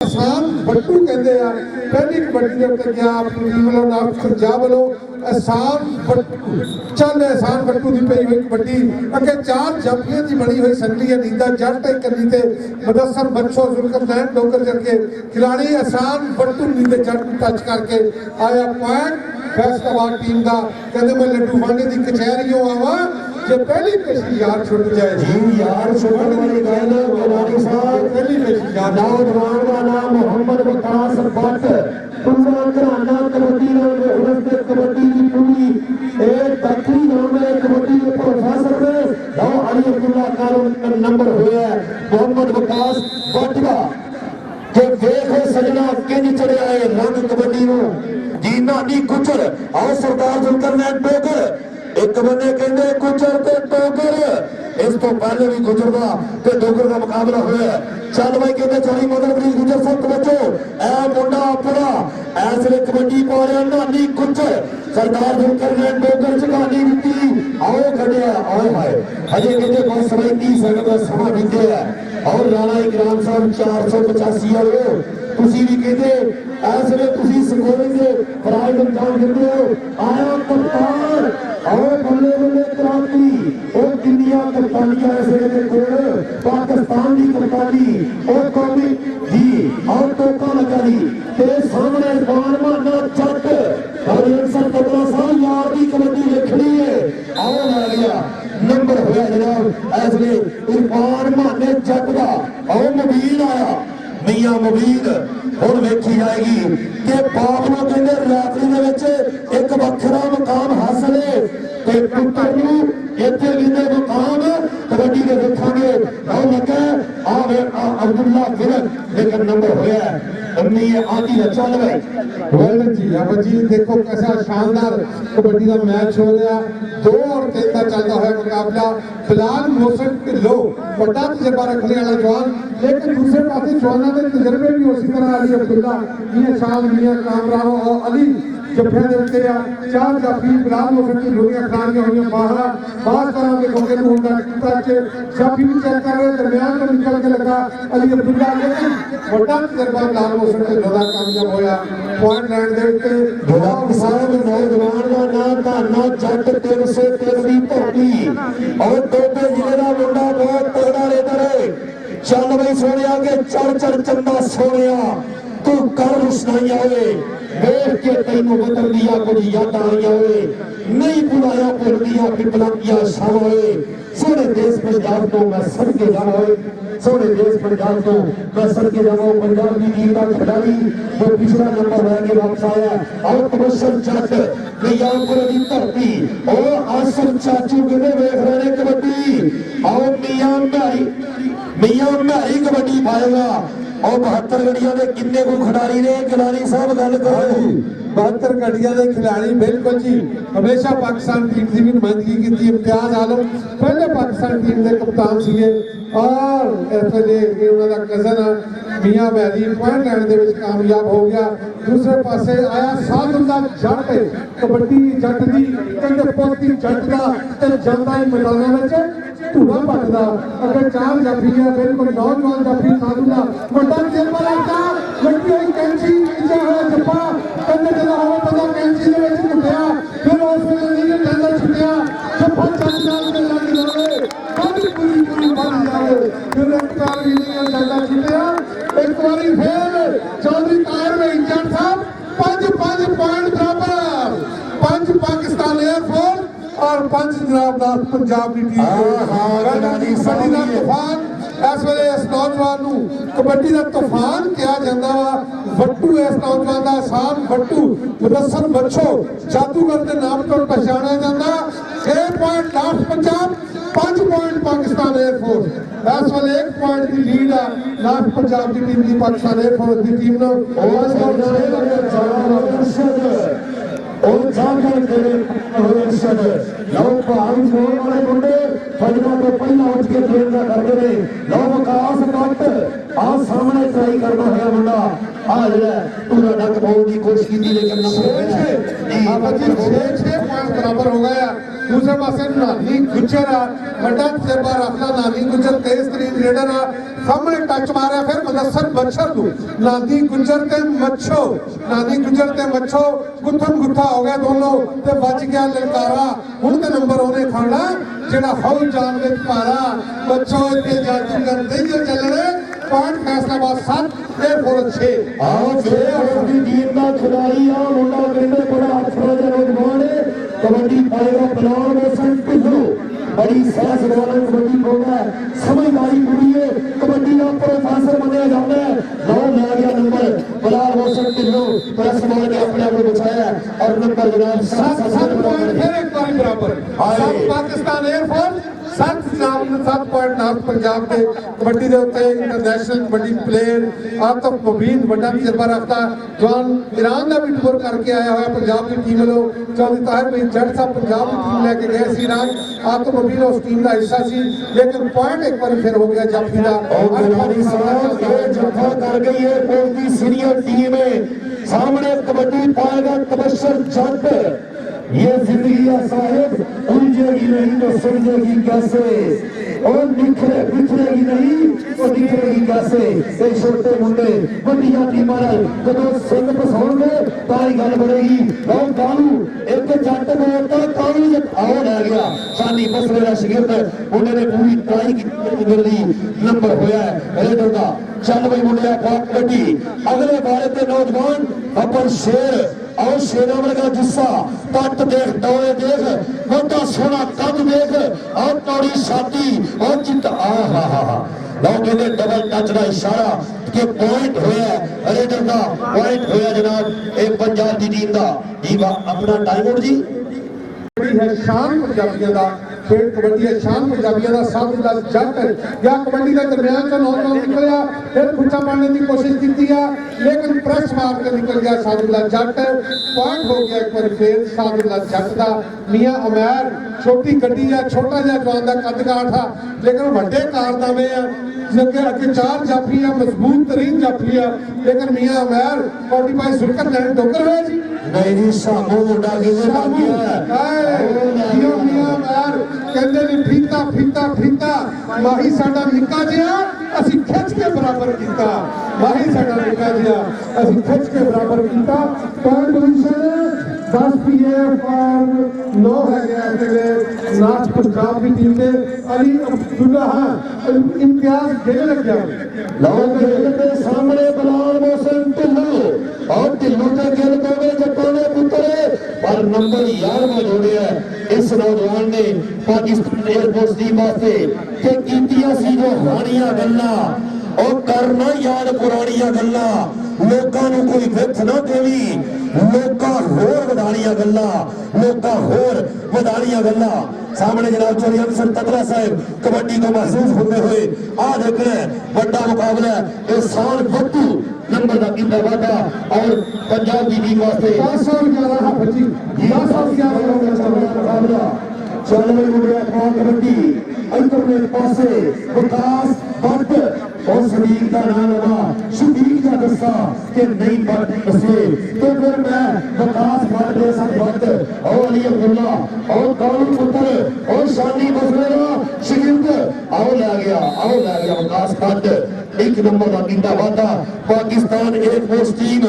आसान बट्टू कहते हैं पहली कबड्डी के उत्ते गया अपनी टीम वालों नाम पंजाब वालों आसान बट्टू चल आसान बट्टू की पई हुई कबड्डी अगे चार जाफियां की बनी हुई संगली है नींदा जट एक कली ते मुदस्सर बच्चो जुल्कम नैन डोगर करके खिलाड़ी आसान बट्टू नींदे जट टच करके आया पॉइंट फैसलाबाद टीम का कहते मैं लड्डू वांडे की कचहरियों आवा जो पहली पेशी यार छुट जाए जी यार छुटन वाली गल खिलाड़ी साहब पहली पेशी यार नौजवान का नाम मोहम्मद वकास भट्ट पूरा घराना कबड्डी के कबड्डी की पूरी एक दक्षिणी नाम कबड्डी के प्रोफेसर ने दो अली अब्दुल्ला का नंबर हुआ है मोहम्मद वकास भट्ट का जे देखो सजना किंज चढ़िया है रंग कबड्डी नु जी नानी गुजर आओ सरदार जुल्कर ने डोगर एक बंदे कहते गुजर ते डोगर इस तो पहले भी गुजर का ते डोगर का मुकाबला होया चल भाई कहते चौड़ी मदर प्लीज गुजर सब बच्चो ए मुंडा अपना ऐसे कबड्डी पा रहा नानी गुजर सरदार जुल्कर ने डोगर चगानी दी आओ खड़िया आओ भाई अजय कहते बहुत समय 30 सेकंड का समा बीते है और राणा इकराम साहब 485 वाले तुसी भी कहते ऐसे तुसी स्कोरिंग दे प्राइड अंजाम दिंदे हो आया कप्तान आओ बल्ले बल्ले क्रांति ओ दुनिया कप्तानियां ऐसे दे कोल पाकिस्तान की कप्तानी ओ कौमी जी और टोका लगा दी ते सामने बाण मारना जट और इंसान कबला साहब यार की कबड्डी लिखनी है आओ ला गया नंबर होया जनाब ऐसे इरफान माने जट का आओ मुबीन आया मियां मुबीन हुण वेखी जाएगी कि बाप नूं कहंदे रैफरी दे विच एक वखरा मुकाम हासिल है ते पुत्तर नूं इत्थे किन्ने मुकाम कबड्डी दे देखांगे आओ लगा आवे अब्दुल्ला फिर लेकिन नंबर होया अन्नी आदि चल गई वेल जी अब जी देखो कैसा शानदार कबड्डी का मैच हो रहा 2 और 3 का चलता हुआ मुकाबला बिलाल मोहसिन ढिल्लो बड़ा तजर्बा रखने वाला जवान लेकिन दूसरे पास जवानों के तजर्बे भी उसी तरह अली अब्दुल्ला मियां शाम मियां कामरान और अली जफे देते हैं चार जाफी बिलाल मोहसिन ढिल्लो दी खिलाड़ियां हुई बाहर बात तरह के मौके को होता टच जाफी भी चेक कर रहे दरमियान में निकल के लगा अली अब्दुल्ला लेकिन बड़ा तजर्बा बिलाल मोहसिन ढिल्लो का कामयाब होया पॉइंट लैंड दे उत्ते गुलाब साहब नौजवान का नाम धाना जट 303 दी धरती और टोपे जिले का मुंडा बहुत तगड़ा रेडर है चल भाई सोनिया के चढ़ चढ़ चंदा सोनिया तू कर रुसनाइया होए देख के तेनू बदल दिया कुछ याद आइया होए नहीं बुलाया फिर दिया पिपला किया शाम होए सोने देश पंजाब तो मैं सड़के जाना होए सोने देश पंजाब तो मैं सड़के जाना पंजाब की टीम का खिलाड़ी वो पिछला नंबर लेके वापस आया और कमर्शियल जट मियांपुर की धरती और आसम चाचू किने वेख रहे ने कबड्डी और मियां महरी कबड्डी पाएगा और 72 गड्डियां के किन्ने को खिलाड़ी ने खिलाड़ी साहब गल करो 72 गड्डियां के खिलाड़ी बिल्कुल जी हमेशा पाकिस्तान टीम की भी नुमाइंदगी की इम्तियाज आलम पहले पाकिस्तान टीम के कप्तान सीगे और इस वे उन्होंने कजन मियां महरी पॉइंट लैंड के कामयाब हो गया दूसरे पासे आया साधुल्ला जट कबड्डी जट की कहते पोती जट का जनता मैदानों में धूड़ा भटदा अगर चार जाफी है बिल्कुल नौजवान जाफी साधुल्ला बड़ा तजर्बा रखता लड़की हुई कैंची नीचे हुआ जप्पा कन्ने जदा हो पता कैंची दे विच घुटिया फिर उस वेले नीले टेंडर छुटिया जप्पा चल चल के लग जावे कभी पूरी बन जावे फिर एक बार भी नहीं टेंडर छुटिया एक बारी फिर चौधरी ताहिर में जट साहब 5 पॉइंट बराबर 5 पाकिस्तान एयरफोर्स और 5 जनाब पंजाब की टीम तूफान इस वे इस नौजवान कबड्डी का तूफान कहा जाता वा वट्टू इस नौजवान का आसान वट्टू मुदस्सर बच्चो जादूगर के नाम पर पहचाना जाता 6 point last Punjab 5 point Pakistan air force इस वे 1 पॉइंट की लीड है लास्ट पंजाब की टीम की पाकिस्तान एयरफोर्स की टीम और जाकर तेरे इरशद लो भाई जोर वाले मुंडे फजरा तो पहला उठ के खेलना करते ने लो वकास कट आ सामने ट्राई करना है मुंडा आ जरा पूरा डक पाने की कोशिश की लेकिन 6 पॉइंट बराबर हो गया दूसरे पासे नानी गुजर आ बड़ा तजर्बा रखता नानी गुजर तेज तरीन रेडर आ सामने टच मारा फिर मुदस्सर बच्चर तू नानी गुजर ते मच्छो गुत्थम गुत्था हो गया दोनों ते बच गया ललकारा हुण ते नंबर ओने खाना जेड़ा फौज जान विच पारा बच्चो इत्थे जादूगर नहीं चलने पॉइंट फैसलाबाद 7 एयरफोर्स 6 आओ छे अपनी टीम का खिलाड़ी आ मुंडा कहते बड़ा अच्छा नौजवान है कबड्डी पाएगा बलाल मोहसन टिल्लू बड़ी सहज वाला कबड्डी होगा समझदारी पूरी है कबड्डी का प्रोफेसर बनया जाता है नौ ले गया नंबर बलाल मोहसन टिल्लू प्रेस बॉल ने अपने आप को बचाया और नंबर जनाब 7 पॉइंट फिर एक बार बराबर 7 Pakistan air force 7 point north Punjab के कबड्डी के उत्ते इंटरनेशनल कबड्डी प्लेयर आतफ मुबीन बड़ा तजर्बा रखता जवान ईरान का भी टूर करके आया हुआ पंजाब की टीम वालों चौधरी ताहिर भाई जट साहब पंजाब की टीम लेके गए सी ईरान आतफ मुबीन उस टीम का हिस्सा सी लेकिन पॉइंट एक बार फिर हो गया जाफी का जफा कर गई है कोई सीनियर टीम है सामने कबड्डी पाएगा तबशर जट ये जिंदगी है साहिब उलझेगी नहीं तो समझेगी कैसे और बिखरेगी नहीं तो दिखेगी कैसे ये छोटे मुंडे बड़िया टीमां जदों सिंह फसाउणगे तां ही गल बनेगी और कालू एक जट बोलता कालू आओ रह गया सानी मसले का शिगिरद मुंडे ने पूरी ट्राई की नंबर होया है रेडर का चल भाई मुंडिया पाक कबड्डी अगले बारे ते नौजवान अपन शेर और शेरों वर्गा जुस्सा पट देख डोले देख मोटा सोना कद देख और तौड़ी छाती और चित लोग कहते डबल टच का इशारा कि पॉइंट होया रेडर का पॉइंट होया जनाब एक पंजाब की टीम का जी अपना टाइम आउट जी है शान पंजाबियों का खेल कबड्डी है शान पंजाबियों का सब का जट या कबड्डी के दरमियान का नौजवान निकलिया फिर पुच्छा मारने की कोशिश की है लेकिन प्रेस मार के निकल गया सादुल्ला जट पॉइंट हो गया एक बार फिर सादुल्ला जट का मियां उमैर छोटी गड्डी है छोटा जिहा जवान का कद काठ है लेकिन वड्डे कारनामे है जिनके अगे 4 जाफी है मजबूत तरीन जाफी है लेकिन मियां उमैर 45 सुरकर लैंड डोकर हुए जी नहीं जी सामू मुंडा किने बन गया मियां उमैर कहते ने फीता फीता फीता माही साडा निक्का जिहा ਅਸੀਂ खिंच के बराबर किया माही साडा निक्का जिहा ਅਸੀਂ खिंच के बराबर किया पॉइंट पोजीशन 10 पीए फॉर 9 है गया तेरे नाच पंजाब की टीम ने अली अब्दुल्ला इम्तियाज खेल लग गया लोग के सामने बलाल मोहसन टिल्लू और टिल्लू के खेल को जट्टाने पुत्रे पर नंबर 11 जोड़े है इस नौजवान ने पाकिस्तान एयरफोर्स टीम वास्ते कि कीतियां सी जो हानियां गल्लां और करना याद पुरानियां गल्लां लोकां नूं कोई विथ ना देवी लोकां होर वधाणियां गल्लां लोकां होर वधाणियां गल्लां सामने जनाब चौधरी अमसर तकला साहब कबड्डी को महसूस होते हुए आ देख रहे हैं बड़ा मुकाबला एहसान भट्टू नंबर का कितना वादा और पंजाब की टीम वास्ते 1011 मुकाबला चल रही मुंडिया कबड्डी अंदरले पासे विकास भट्ट और शरीक का नाम लगा शरीक का दस्ता कि नहीं भट्ट दसे तो फिर मैं विकास भट्ट के साथ भट्ट और अली अब्दुल्ला और कालू पुत्र और शानी मसलेगा शगिर्द आओ ले गया विकास भट्ट एक नंबर का किंदा वादा पाकिस्तान एयरफोर्स टीम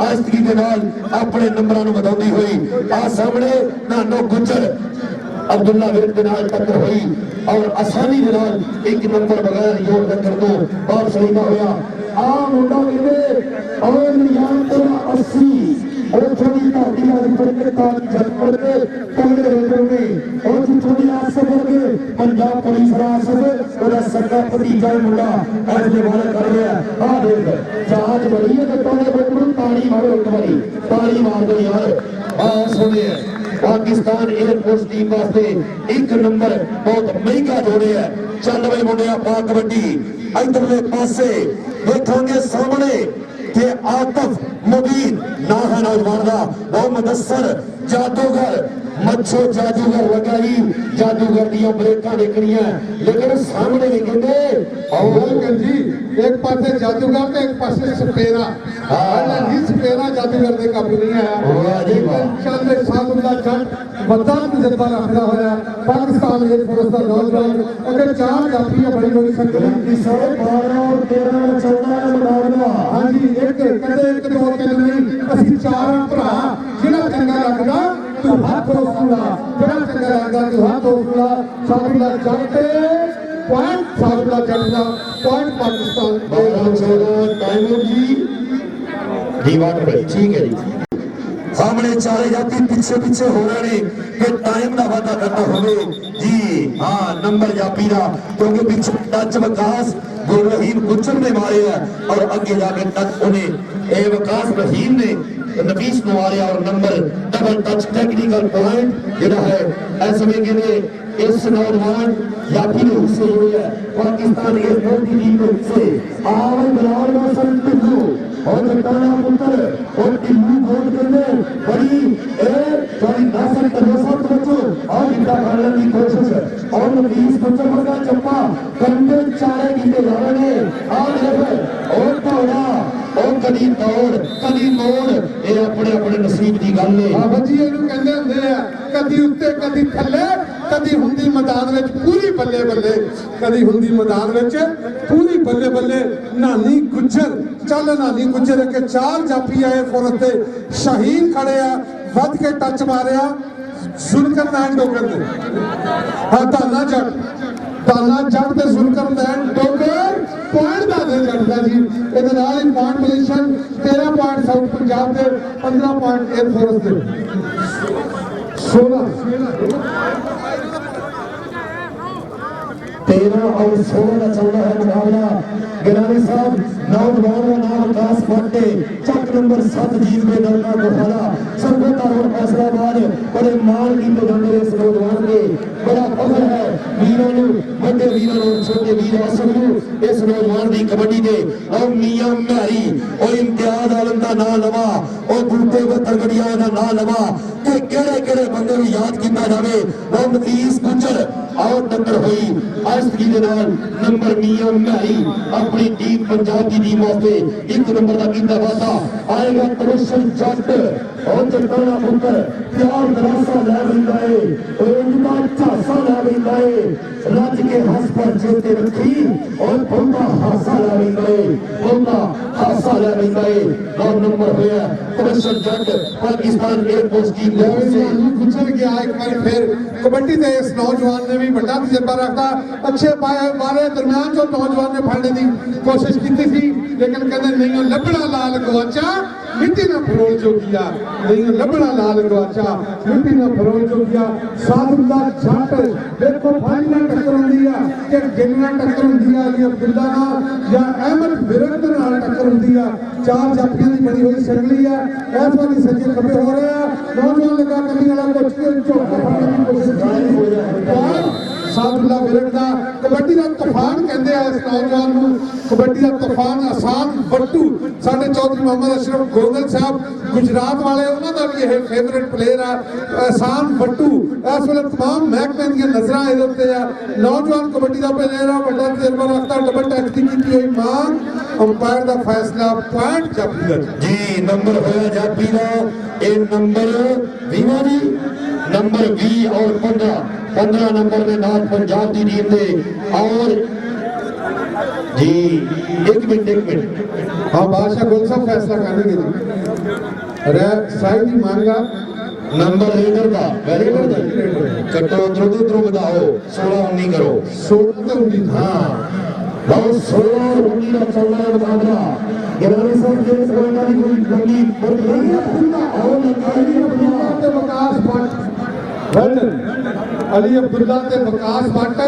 आस्तगी के नाल अपने नंबरां नूं वधाउंदी हुई आ सामने नानो गुजर अब्दुल्ला विरक के नाल टक्कर हुई और आसानी के नाल एक नंबर बगैर जोड़ टक्कर तो बहुत सलीमा होया आ मुंडा कहते और नियाम तेरा 80 और छोटी धरती आज पर ताज जटपड़ के पहले रेडर में और छोटी आसफ के पंजाब पुलिस रासफ और सरका भतीजा मुंडा ऐसे वाला कर रहा है आ देख जहाज बड़ी है तो तोने बकरू ताड़ी मारो एक बारी ताड़ी मार दो यार आ सुनिए पाकिस्तान एयरफोर्स टीम वास्ते एक नंबर बहुत महंगा जोड़े है चल भाई मुंडिया पा कबड्डी इधरले पासे देखेंगे सामने के आतफ मुबीन ना है नौजवान का वो मुदस्सर जादूगर मच्छो जादूगर लगाई जादूगर दी ब्रेक देखनिया लेकिन सामने भी कहते बिल्कुल जी एक पासे जादूगर ते एक पासे सपेरा हां जी सपेरा जादूगर दे काबू नहीं आया लेकिन चल साधु दा जट बड़ा तजर्बा रखदा होया पाकिस्तान एयर फोर्स दा नौजवान अगर चार जाफियां बड़ी हुई संगठन की 12 और 13 14 मुकाबला हां जी एक कदे एक दो तीन नहीं असि चार भरा जेड़ा चंगा लगदा तू हाथ उठा जेड़ा चंगा लगदा तू हाथ उठा साधु दा जट पॉइंट साधु दा जट दा पॉइंट पाकिस्तान 12 14 टाइम जी दीवार पे ठीक है जी सामने चारे जाती पीछे पीछे हो रहे ने कि टाइम का वादा करना होवे जी हाँ नंबर जापी दा क्योंकि पीछे टच विकास गुर रहीम गुजर ने मारे है और अगे जाके टच उन्हें ए विकास रहीम ने नफीस ने मारे और number double touch technical point जेड़ा है ऐसे में कहने इस नौजवान जापी ने हिस्से हुए है पाकिस्तान के मोदी टीम के हिस्से आवन बिलाल मौसम टिल्लू और कटाना पुत्र और टिल्लू गोल करने बड़ी थोड़ी नासर तनोसत बचो और इनका करने की कोशिश और नफीस गुजर का चप्पा कंधे चारे गिने जा रहे हैं और देखो और थोड़ा और कदी दौड़ कदी मोड़ ये अपने अपने नसीब की गल है बाबा जी ਇਹਨੂੰ ਕਹਿੰਦੇ ਹੁੰਦੇ ਆ ਕਦੀ ਉੱਤੇ ਕਦੀ ਥੱਲੇ ਕਦੀ ਹੁੰਦੀ ਮੈਦਾਨ ਵਿੱਚ ਪੂਰੀ ਬੱਲੇ ਬੱਲੇ ਕਦੀ ਹੁੰਦੀ ਮੈਦਾਨ ਵਿੱਚ ਪੂਰੀ ਬੱਲੇ ਬੱਲੇ ਨਾਨੀ ਗੁੱਜਰ ਚੱਲ ਨਾਨੀ ਗੁੱਜਰ ਕੇ ਚਾਰ ਜਾਫੀ ਆਏ ਫੌਰਤ ਤੇ ਸ਼ਹੀਨ ਖੜੇ ਆ ਵੱਧ ਕੇ ਟੱਚ ਮਾਰਿਆ ਜ਼ੁਲਕਰ ਨਾਨ ਡੋਗਰ ਨੇ ਹਾਂ ਤਾਨਾ ਜੱਟ ਤੇ ਜ਼ੁਲਕਰ ਨਾਨ ਡੋਗਰ ਪੁਆਇੰਟ ਦਾ ਦੇ ਜੱਟਦਾ ਜੀ ਇਹਦੇ ਨਾਲ ਹੀ point position 13 point south Punjab ਦੇ 15 ਪੁਆਇੰਟ 에ਅਰ ਫੋਰਸ ਦੇ 16 13 और 16 का चल रहा है मुकाबला गिलानी साहब नौजवान का नाम विकास पांडे चक नंबर 7 जीत में डरना गोपाला संगोता रोड फैसलाबाद बड़े मान कीते जाने इस नौजवान के बड़ा फख्र है वीरों नु बड़े वीरों नु छोटे वीर असल नु इस नौजवान दी कबड्डी दे और मियां महरी और इम्तियाज आलम दा नाम लवा और बूटे बतरगड़िया दा नाम लवा कि केड़े केड़े बंदे नु याद कीता जावे वो नफीस गुजर और नंबर हुई आस्ती दे नाल नंबर मियां महरी अपनी टीम पंजाब की टीम वास्ते एक नंबर का कीता वादा आएगा तरुशन जट और चट्टाना पुत्र प्यार दरासा ले रहा है और इनका झांसा ले रहा है रज के हंस पर जेते रखी और बंदा हासा ले रहा है बंदा हासा ले रहा है और नंबर होया तरुशन जट पाकिस्तान एयरफोर्स टीम से गुजर गया एक बार फिर कबड्डी ਦੇ ਇਸ ਨੌਜਵਾਨ ਨੇ ਵੀ ਵੱਡਾ ਤਜਰਬਾ ਰੱਖਦਾ ਅੱਛੇ ਪਾਏ ਮਾਰੇ ਦਰਮਿਆਨ ਜੋ ਨੌਜਵਾਨ ਨੇ ਫੜਨੇ ਦੀ ਕੋਸ਼ਿਸ਼ ਕੀਤੀ ਸੀ ਲੇਕਿਨ ਕਹਿੰਦੇ ਨਹੀਂ ਲੱਭਣਾ ਲਾਲ ਗਵਾਚਾ ਮਿੱਟੀ ਨਾ ਫਰੋਲ ਚੋਗਿਆ ਨਹੀਂ ਲੱਭਣਾ ਲਾਲ ਗਵਾਚਾ ਮਿੱਟੀ ਨਾ ਫਰੋਲ ਚੋਗਿਆ ਸਾਧੂ ਦਾ ਛੱਟ ਦੇਖੋ ਫਾਈਨਲ ਟੱਕਰ ਹੁੰਦੀ ਆ ਕਿ ਗਿੰਨਾ ਟੱਕਰ ਹੁੰਦੀ ਆ ਅਲੀ ਅਬਦੁੱਲਾ ਨਾਲ ਜਾਂ ਅਹਿਮਦ ਵਿਰਕ ਨਾਲ ਟੱਕਰ ਹੁੰਦੀ ਆ ਚਾਰ ਜਾਫੀਆਂ ਦੀ ਬਣੀ ਹੋਈ ਸੰਗਲੀ ਆ ਇਸ ਵਾਰੀ ਸੱਜੇ ਖੱਬੇ ਹੋ ਰਹੇ ਆ ਨੌਜਵਾਨ ਲਗਾ ਕੰਨੀ ਵਾਲਾ ਕੁਝ ਕੇ ਝੋਕਾ ਫੜਨ ਦੀ ਕੋਸ਼ਿਸ਼ ਕਰ ਰਿਹਾ ਹੈ ਸਾਧੂਲਾ ਵਿਰਕ ਦਾ ਕਬੱਡੀ ਦਾ ਤੂਫਾਨ ਕਹਿੰਦੇ ਆ ਇਸ ਨੌਜਵਾਨ ਨੂੰ ਕਬੱਡੀ ਦਾ ਤੂਫਾਨ ਆਸਾਨ ਬੱਟੂ ਸਾਡੇ ਚੌਧਰੀ ਮੁਹੰਮਦ ਅਸ਼ਰਫ ਗੋਗਲ ਸਾਹਿਬ ਗੁਜਰਾਤ ਵਾਲੇ ਉਹਨਾਂ ਦਾ ਵੀ ਇਹ ਫੇਵਰਿਟ ਪਲੇਅਰ ਆ ਆਸਾਨ ਬੱਟੂ ਇਸ ਵੇਲੇ तमाम ਮਹਿਕਮੇ ਦੀਆਂ ਨਜ਼ਰਾਂ ਇਹਦੇ ਉੱਤੇ ਆ ਨੌਜਵਾਨ ਕਬੱਡੀ ਦਾ ਪਲੇਅਰ ਆ ਵੱਡਾ ਤਜਰਬਾ ਰੱਖਦਾ ਡਬਲ ਟੈਚ ਦੀ ਕੀਤੀ ਹੋਈ ਮਾਂ ਅੰਪਾਇਰ ਦਾ ਫੈਸਲਾ ਪੁਆਇੰਟ ਜਾਪੀ ਦਾ ਜੀ ਨੰਬਰ ਹੋਇਆ ਜਾਪੀ ਦਾ ਇਹ ਨੰबर 20 जी नंबर 20 और 15 नंबर में नाथ पंजाब की टीम ने और जी एक मिनट हाँ बादशाह गुल साहब फैसला करेंगे जी रे साइड ही मांगा नंबर लीडर का वेरी गुड कटो उधरों बताओ 16 19 करो 16 तो 19 हाँ बहुत 16 और 19 का चल रहा है मुकाबला गिलानी साहब के इस वाली कोई लंबी बहुत नहीं है और ਤੇ ਵਿਕਾਸ ਭੱਟ ਅਲੀ ਅਬਦੁੱਲਾ ਤੇ ਵਿਕਾਸ ਭੱਟ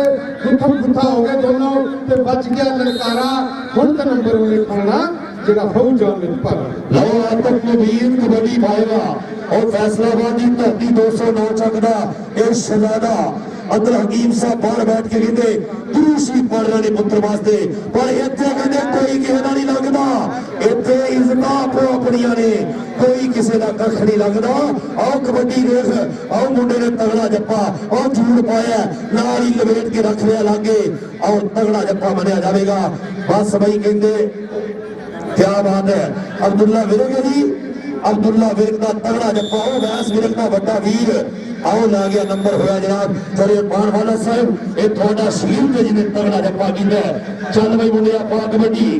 ਗੁੱਥਮ ਗੁੱਥਾ ਹੋ ਗਏ ਦੋਨੋਂ ਤੇ ਬਚ ਗਿਆ ਲਲਕਾਰਾ ਹੁਣ ਤਾਂ ਨੰਬਰ ਉਹਨੇ ਖਾਣਾ ਜਿਹੜਾ ਫੌਜਾਂ ਵਿੱਚ ਪਰ ਲਓ ਤੱਕ ਨਵੀਨ ਕਬੱਡੀ ਪਾਏਗਾ और फैसलाबाद की धरती 209 चकदा ये शहजादा अब्दुल हकीम साहब बाहर बैठ के कहते गुरु श्री पढ़ रहे ने पुत्र वास्ते पर इत्थे कहते कोई किसी का नहीं लगता इत्थे इज्जत आपो अपनियां ने कोई किसी का कख नहीं लगता आओ कबड्डी देख आओ मुंडे ने तगड़ा जप्पा और झूठ पाया नाल ही लपेट के रख लिया लागे और तगड़ा जप्पा मनिया जाएगा बस भाई कहते क्या बात है अब्दुल्ला विरक है जी अब्दुल्ला विरक का तगड़ा जप्पा हो वैस विरक का बड़ा वीर आओ ला गया नंबर होया जनाब चले पान वाला साहब ये थोड़ा शील पे जिन्हें तगड़ा जप्पा कीता चल भाई मुंडिया पा कबड्डी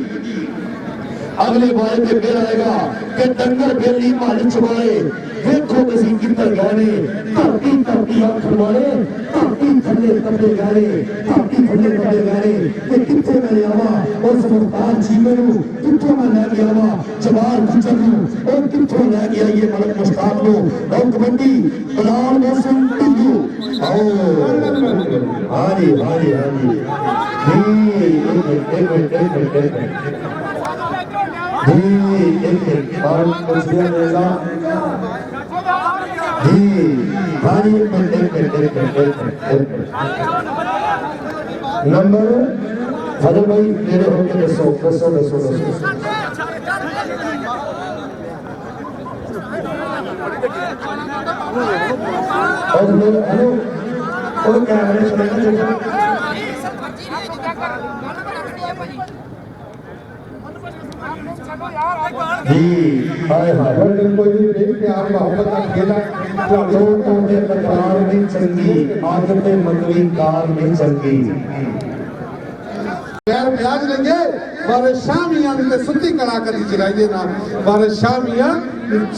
अगले बारे पे फिर आएगा कि डंगर फिर नहीं माल छुड़ाए देखो किसी किधर गाने धरती धरती आखर वाले धरती थल्ले तबे गाने धरती थल्ले तबे गाने कि किथे मैं आवा उस मुख्तार जीवे नु किथे मैं लेके आवा जवार गुजर नु और किथे लेके आइए मलक मुश्ताक नु और कबड्डी बलाल मौसम टिल्लू आओ हां जी एक मिनट जी और कुछ भी मिलेगा जी भाई नंबर फजल भाई मेरे होंगे 200 और हेलो और कैमरे चलेगा जी हाय हाय कोई नहीं प्यार मोहब्बत का खेला तो ने प्रकार नहीं चंगी आदतें मंगवी कार नहीं चंगी पैर ब्याज लेंगे बारे शामियां ने सुती कड़ा करी जगाइए ना बारे शामियां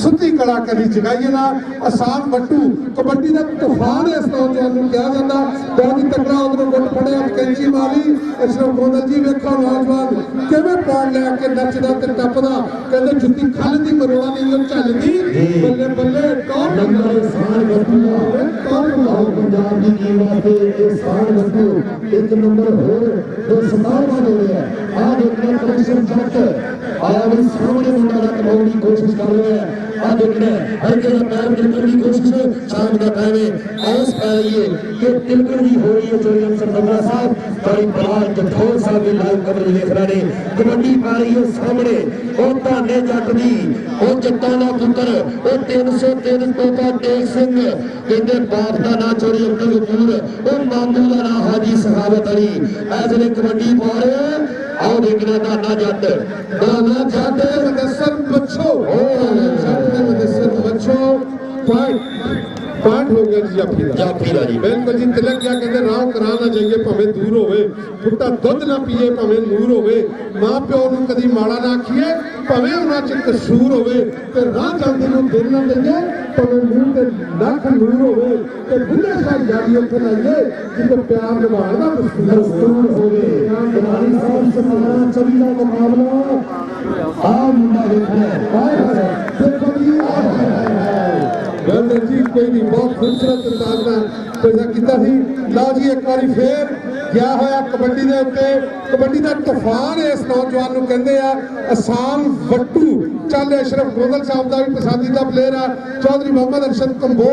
सुती कड़ा करी जगाइए ना आसान बट्टू कबड्डी का तूफान है इस नौजवान को क्या जाता बहुत ही तगड़ा उधर गुट फड़े कैंची मारी अशरफ गोंदल जी वेखो नौजवान किवें पौड़ लैके नचदा ते टपदा कहंदे जुत्ती खालदी मरोड़ा नहीं ओ चलदी बल्ले बल्ले टॉप नंबर आसान बट्टू टॉप लाओ पंजाब की टीम वास्ते आसान बट्टू एक नंबर हो तो 17वां हो रहा है आज एक कलेक्शन जट आया भी सामने मुंडा रखने की कोशिश कर रहे हैं आज देखने हर के पैर तिलकन की कोशिश शाम का टाइम है ऐस पाइए कि तिलकन की हो रही है चोरी अफसर नंबरा साहब बड़ी बलाल जठौर साहब की लाइव कवरेज देख रहे हैं कबड्डी पा रही है सामने ओ धाने जट दी ओ जट्टां दा पुत्र ओ 303 तोता टेक सिंह कहंदे बाप दा ना चोरी अब्दुल गफूर ओ मामू दा ना हाजी सखावत अली ऐस ने कबड्डी पा रहे हैं आओ देखना दाना जट मदसर बच्चों मदसर बच्चों पाठ हो गया जी जाफीदा जी बिल्कुल जी तिलक क्या कहते राह कराना चाहिए भावे दूर होवे फुट्टा दुध ना पीए भावे नूर होवे मां प्यो नूं कदी माड़ा ना आखिए भावे उन्हां च कसूर होवे ते राह जांदे नूं दिल ना दईए भावे मूंह ते लख नूर होवे ते बुल्ले साहब जादी उत्थे लाइए जिथे प्यार निभाण दा दस्तूर होवे तुम्हारी साहब से मारा चलीला मुकाबला आ मुंडा देखना है देखो जी गलत जी कोई नहीं बहुत खूबसूरत अंदाज में पैदा किया सी ला जी एक बार फिर गया होया कबड्डी के उत्ते कबड्डी का तूफान इस नौजवान को कहते हैं आसान वट्टू चल अशरफ गोंदल साहब का भी पसंदीदा प्लेयर है चौधरी मोहम्मद अरशद कंबो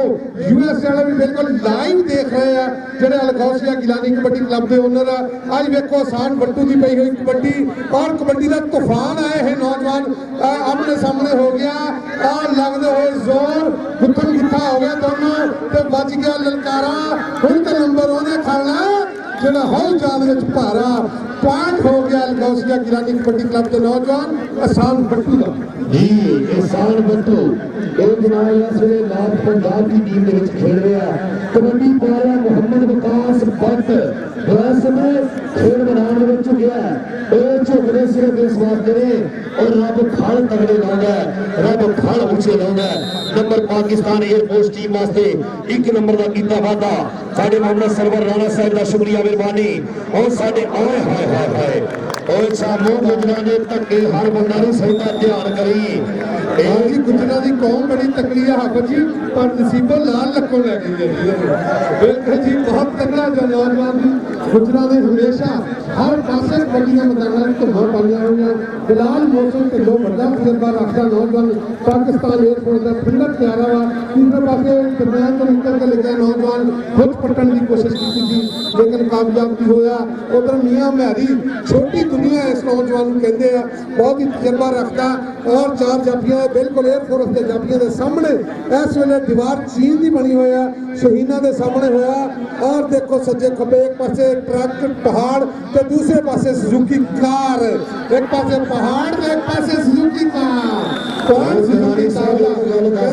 यूएस वाले भी बिल्कुल लाइव देख रहे हैं जेडे अलगौसिया गिलानी कबड्डी क्लब के ओनर है आज वेखो आसान वट्टू की पई हुई कबड्डी और कबड्डी का तूफान आए हैं नौजवान आमने सामने हो गया और लगते हुए जोर गुत्थम गुत्था हो गया दोनों ते बच गया ललकारा हुण ते नंबर ओने खाना जेड़ा हौल जान विच भारा पॉइंट हो गया अलगौसिया गिलानी कबड्डी क्लब के नौजवान आसान बट्टू का जी आसान बट्टू एक जनाब इस वे लाभ पंजाब की टीम के खेल रहा है कबड्डी पा रहा मोहम्मद विकास भट्ट इस समय खेल मैदान में झुकिया है झुकने सिर्फ इस वास्ते ने और रब खड़ तगड़े लाउंदा रब खड़ ऊंचे लाउंदा नंबर पाकिस्तान एयरफोर्स टीम वास्ते एक नंबर का कीता वादा साडे मोहम्मद सरवर राणा साहब का शुक्रिया मेहरबानी और साडे आए हाय हाय हाय ਉਹ ਸਾਮੂ ਗੁਜਰਾਂ ਦੇ ਧੱਕੇ ਹਰ ਬੰਦਾ ਨੂੰ ਸਹਿਤਾ ਧਿਆਨ ਕਰੀ ਇਹ ਜੀ ਗੁਜਰਾਂ ਦੀ ਕੌਮ ਬੜੀ ਤਕੜੀ ਆ ਹਾਫਰ ਜੀ, ਪਰ ਨਸੀਬੋ ਲਾਲ ਲੱਕੋਂ ਲੈ ਗਈ ਹੈ ਬਿਲਕੁਲ ਜੀ, ਬਹੁਤ ਤਕੜਾ ਜੋ ਨੌਜਵਾਨ ਦੀ ਗੁਜਰਾਂ ਦੇ ਹਮੇਸ਼ਾ ਹਰ ਪਾਸੇ ਵੱਡੀਆਂ ਮੈਦਾਨਾਂ ਵਿੱਚ ਧੁੰਮਾਂ ਪਾਈਆਂ ਹੋਈਆਂ। ਬਿਲਾਲ ਮੌਸਮ ਢਿੱਲੋਂ ਵੱਡਾ ਤਜਰਬਾ ਰੱਖਦਾ ਨੌਜਵਾਨ, ਪਾਕਿਸਤਾਨ 에ਅਰਫੋਰਸ ਦਾ ਫਿੰਡਰ ਪਿਆਰਾ ਵਾ। ਤੀਸਰੇ ਪਾਸੇ ਦਰਮਿਆਨ ਤੋਂ ਨਿਕਲ ਕੇ ਲੱਗਿਆ ਨੌਜਵਾਨ ਖੁਦ ਪੱਟਣ ਦੀ ਕੋਸ਼ਿਸ਼ ਕੀਤੀ ਸੀ, ਲੇਕਿਨ ਕਾਮਯਾਬ ਨਹੀਂ ਹੋਇਆ। ਉਧਰ ਮੀਆਂ ਮਹਿਰੀ ਛੋਟੀ ਦੁਨੀਆ ਇਸ ਨੌਜਵਾਨ ਨੂੰ ਕਹਿੰਦੇ ਆ, ਬਹੁਤ ਹੀ ਤਜਰਬਾ ਰੱਖਦਾ ਔਰ ਚਾਰ ਜਾਫੀਆਂ ਬਿਲਕੁਲ 에ਅਰਫੋਰਸ ਦੇ ਜਾਫੀਆਂ ਦੇ ਸਾਹਮਣੇ ਇਸ ਵੇਲੇ ਦੀਵਾਰ ਚੀਨ ਦੀ ਬਣੀ ਹੋਇਆ, ਸ਼ਹੀਨਾਂ ਦੇ ਸਾਹਮਣੇ ਹੋਇਆ। ਔਰ ਦੇਖੋ ਸੱਜੇ ਖੱਬੇ ਇੱਕ ਪਾਸੇ ਟਰੱਕ ਪਹਾੜ ਤੇ ਦੂਸਰੇ ਪਾਸੇ ਸੁਜ਼ੂਕੀ ਕਾਰ, ਇੱਕ ਪਾਸੇ ਪਹਾੜ ਤੇ ਇੱਕ ਪਾਸੇ ਸੁਜ਼ੂਕੀ ਕਾਰ। ਕੌਣ ਸੁਜ਼ੂਕੀ ਕਾਰ ਦਾ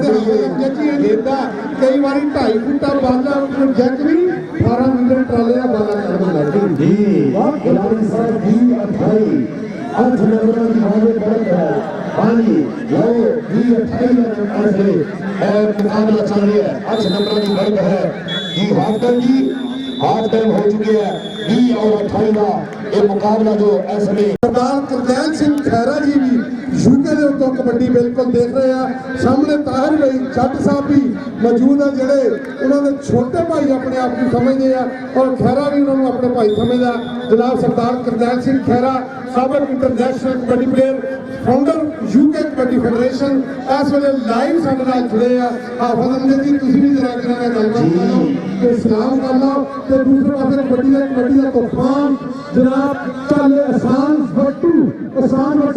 ਜੱਜੀ ਦੇਦਾ ਕਈ ਵਾਰੀ 2.5 ਫੁੱਟਾ ਬਾਲਾ ਜੱਜ ਵੀ 18 ਮੀਟਰ ਟਰਾਲੇ ਦਾ ਬਾਲਾ ਕੱਢਣ ਲੱਗ ਗਈ ਜੀ। ਵਾਹ ਖਿਲਾੜੀ ਸਾਹਿਬ ਜੀ 28 8 ਨੰਬਰਾਂ ਦੀ ਹਾਲੇ बढ़त है। हाँ जी लो जी 28 नंबर से और मुकाबला चल रहा है। 8 नंबर की बढ़त है जी। हाफ टाइम जी, हाफ टाइम हो चुके हैं 20 और 28 का ये मुकाबला जो ऐसे ਸਰਦਾਰ ਕਰਨੈਲ ਸਿੰਘ ਖੈਰਾ ਜੀ ਵੀ ਯੂਕੇ ਦੇ ਉੱਤੋਂ ਕਬੱਡੀ ਬਿਲਕੁਲ ਦੇਖ ਰਹੇ ਆ। ਸਾਹਮਣੇ ਤਾਹਿਰ ਬਈ ਜੱਟ ਸਾਹਿਬ ਵੀ ਮੌਜੂਦ ਆ, ਜਿਹੜੇ ਉਹਨਾਂ ਦੇ ਛੋਟੇ ਭਾਈ ਆਪਣੇ ਆਪ ਨੂੰ ਸਮਝਦੇ ਆ ਔਰ ਖੈਰਾ ਵੀ ਉਹਨਾਂ ਨੂੰ ਆਪਣੇ ਭਾਈ ਸਮਝਦਾ। ਜਨਾਬ ਸਰਦਾਰ ਕਰਨੈਲ ਸਿੰਘ ਖੈਰਾ ਸਾਬਕ international kabaddi player, founder UK kabaddi federation, ਇਸ ਵੇਲੇ ਲਾਈਵ ਸਾਡੇ ਨਾਲ ਜੁੜੇ ਆ। ਹਾਫਿਜ਼ ਅੰਜਦ ਜੀ ਤੁਸੀਂ ਵੀ ਜਰਾ ਕਿਨਾਂ ਨਾਲ ਗੱਲਬਾਤ ਕਰੋ ਤੇ ਸਲਾਮ ਕਰ ਲਓ। ਤੇ ਦੂਸਰੇ ਪਾਸੇ ਕਬੱਡੀ ਦਾ ਤੂਫਾਨ ਜਨਾਬ ਚੱਲੇ ਆਸਾਨ ਵੱਟੂ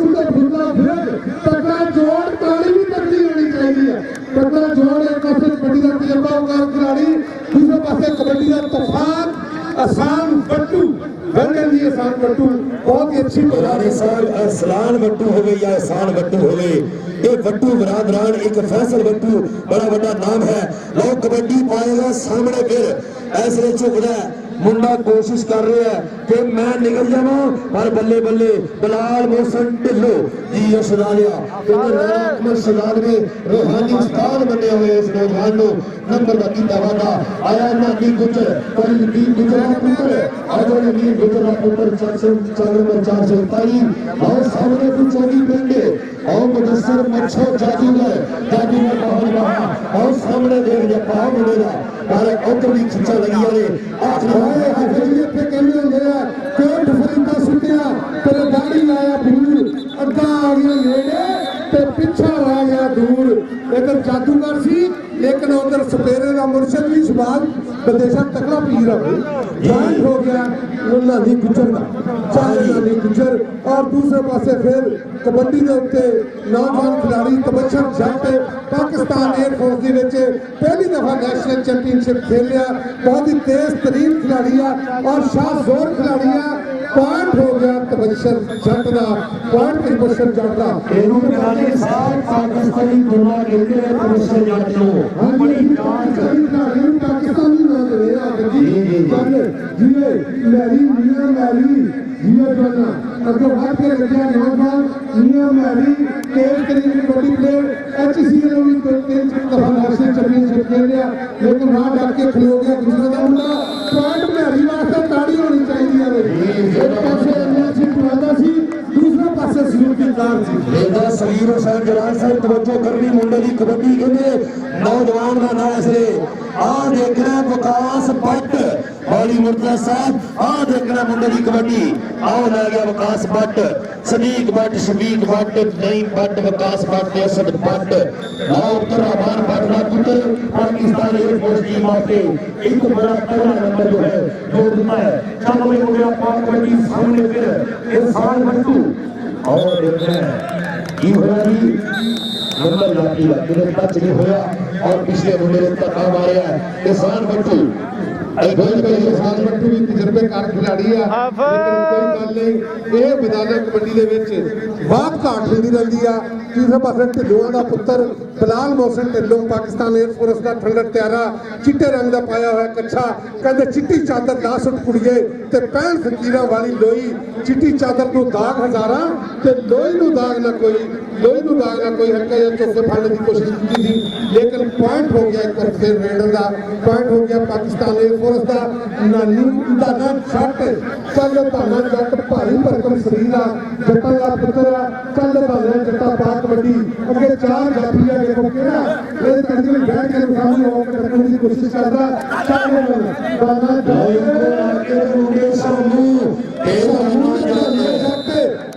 ਦੇ ਫੁੱਲਾ ਫਿਰ ਤਕੜਾ ਜੋੜ, ਤਾਲੀ ਵੀ ਤਕੜੀ ਹੋਣੀ ਚਾਹੀਦੀ ਹੈ। ਤਕੜਾ ਜੋੜ ਇੱਕ ਪਾਸੇ ਕਬੱਡੀ ਦਾ ਤਜਰਬਾਕਾਰ ਖਿਡਾਰੀ, ਦੂਸਰੇ ਪਾਸੇ ਕਬੱਡੀ ਦਾ ਤੂਫਾਨ ਆਸਾਨ ਵੱਟੂ। वेलकम जी एहसान बट्टू, बहुत ही अच्छी रानी साहब एहसान बट्टू हो गई या एहसान बट्टू हो गई, ये बट्टू बरादरान एक फैसल बट्टू बड़ा बड़ा नाम है। लोग कबड्डी पाएगा सामने फिर ऐसे झुकदा है मुंडा, कोशिश कर रहा है कि मैं निकल जावा पर बल्ले बल्ले बिलाल मोहसन ढिल्लो जी शदालिया शदाल में रूहानी उस्ताद बने हुए इस नौजवान को नंबर का कीता वादा आया नानी गुजर पर नीर गुजर का पुत्र आजो नीर गुजर का पुत्र 427 और सामने को चोरी पेंडे और मुदस्सर मच्छो जादूगर बहुत बड़ा और सामने देख जा पाव मिलेगा पर उधर भी खिंचा लगी वाले आखिरी हाफिज ਇੱਥੇ ਕਹਿੰਦੇ ਹੁੰਦੇ ਆ ਕੋਟ ਫਰੀਦਾ ਸੁੱਟਿਆ ਤੇਰੇ ਦਾੜੀ ਲਾਇਆ ਫੂਲ, ਅੱਗਾ ਆ ਗਿਆ ਨੇੜੇ ਤੇ ਪਿੱਛਾ ਰਹਿ ਗਿਆ ਦੂਰ। ਇਧਰ ਜਾਦੂਗਰ ਸੀ लेकिन उधर सपेरे का मुर्शद भी शबाज बदेशा तकड़ा पीर है जान हो गया नानी गुजर का चाहे नानी गुजर। और दूसरे पासे फिर कबड्डी के उत्ते नौजवान खिलाड़ी तबशर जट पाकिस्तान एयरफोर्स के पहली दफा नेशनल चैंपियनशिप खेल लिया, बहुत ही तेज तरीन खिलाड़ी है और शाहजोर खिलाड़ी है। पॉइंट हो गया तबशर जट का, पॉइंट तबशर जट का। पाकिस्तानी दुनिया कहते हैं तबशर जट को बड़ी पाकिस्तानी ना दे मैरी मियां मैरी जिया जाना अगर हाथ के लगे नौजवान मियां मैरी तेज तरीन कबड्डी प्लेयर एचसीएल में भी तेज दफा नेशनल चैंपियनशिप खेल लिया, लेकिन वहां जाके खिलो गया गुजरात का मुंडा। पॉइंट मैरी वास्ते ताड़ी होनी चाहिए। एक पासे एनएससी पुराना सी, दूसरे पासे सुजुकी कार सी। बेटा सलीम हुसैन जलाल साहब तवज्जो करनी मुंडे की कबड्डी के नौजवान का नाम से आ देखना विकास भट्ट बाली मुर्तजा साहब, आ देखना मुंडे की कबड्डी आओ लै गया विकास भट्ट, सदीक भट्ट, शबीक भट्ट, नईम भट्ट, विकास भट्ट, असद भट्ट, रहमान भट्ट का पुत्र पाकिस्तान एयरफोर्स की माफे एक बड़ा पहला नंबर जो है जोड़ना है। चलो हो गया पाक कबड्डी सामने फिर एहसान बट्टू और देखना की होया जी नंबर लाती है मेरे टच नहीं होया और पिछले मुंडे ने धक्का मारिया एहसान बट्टू। एहसान बट्टू भी तजर्बेकार खिलाड़ी है, लेकिन कोई गल नहीं ये मैदान कबड्डी दे विच बहुत घाट होंदी रहिंदी आ। तीसरे पासे ढिल्लों का पुत्र ਬਲਾਲ ਮੋਹਸਨ ਢਿੱਲੋਂ ਪਾਕਿਸਤਾਨ 에ਅਰਫੋਰਸ ਦਾ ਥੰਡਰ ਤਿਆਰਾ ਚਿੱਟੇ ਰੰਗ ਦਾ ਪਾਇਆ ਹੋਇਆ ਕੱਛਾ ਕਹਿੰਦੇ ਚਿੱਟੀ ਚਾਦਰ ਲਾ ਸੁੱਟ ਕੁੜੀਏ ਤੇ 65 ਫਕੀਰਾਂ ਵਾਲੀ ਲੋਈ ਚਿੱਟੀ ਚਾਦਰ ਨੂੰ ਦਾਗ ਹਜ਼ਾਰਾਂ ਤੇ ਲੋਈ ਨੂੰ ਦਾਗ ਨਾ ਕੋਈ ਹਲਕਾ ਜਿਹਾ ਚੌਕੇ ਫੜਨ ਦੀ ਕੋਸ਼ਿਸ਼ ਕੀਤੀ ਸੀ ਲੇਕਿਨ ਪੁਆਇੰਟ ਹੋ ਗਿਆ ਇੱਕ ਵਾਰ ਫਿਰ ਰੇਡਰ ਦਾ ਪੁਆਇੰਟ ਹੋ ਗਿਆ ਪਾਕਿਸਤਾਨ 에ਅਰਫੋਰਸ ਦਾ ਨਾਨੀ ਦਾ ਨਾ ਛੱਟ ਚੱਲ ਧਾਨਾ ਜੱਟ ਭਾਰੀ ਭਰਕਮ ਸਰੀਰ ਆ ਜੱਟਾਂ ਦਾ ਪੁੱਤਰ ਆ ਚੱਲ ਧਾਨਾ ਜੱਟਾ ਪਾ ਕਬੱਡੀ ਅੱਗੇ ਚਾਰ ਜਾਫੀ ਆ ਦੇਖੋ ਕਿਹੜਾ ਇਹ ਤੜਕੇ ਬੈਠ ਕੇ ਸਾਹਮਣੇ ਹੋ ਕੇ ਟੱਕਣ ਦੀ ਕੋਸ਼ਿਸ਼ ਕਰਦਾ ਚਾਹੇ ਧਾਨਾ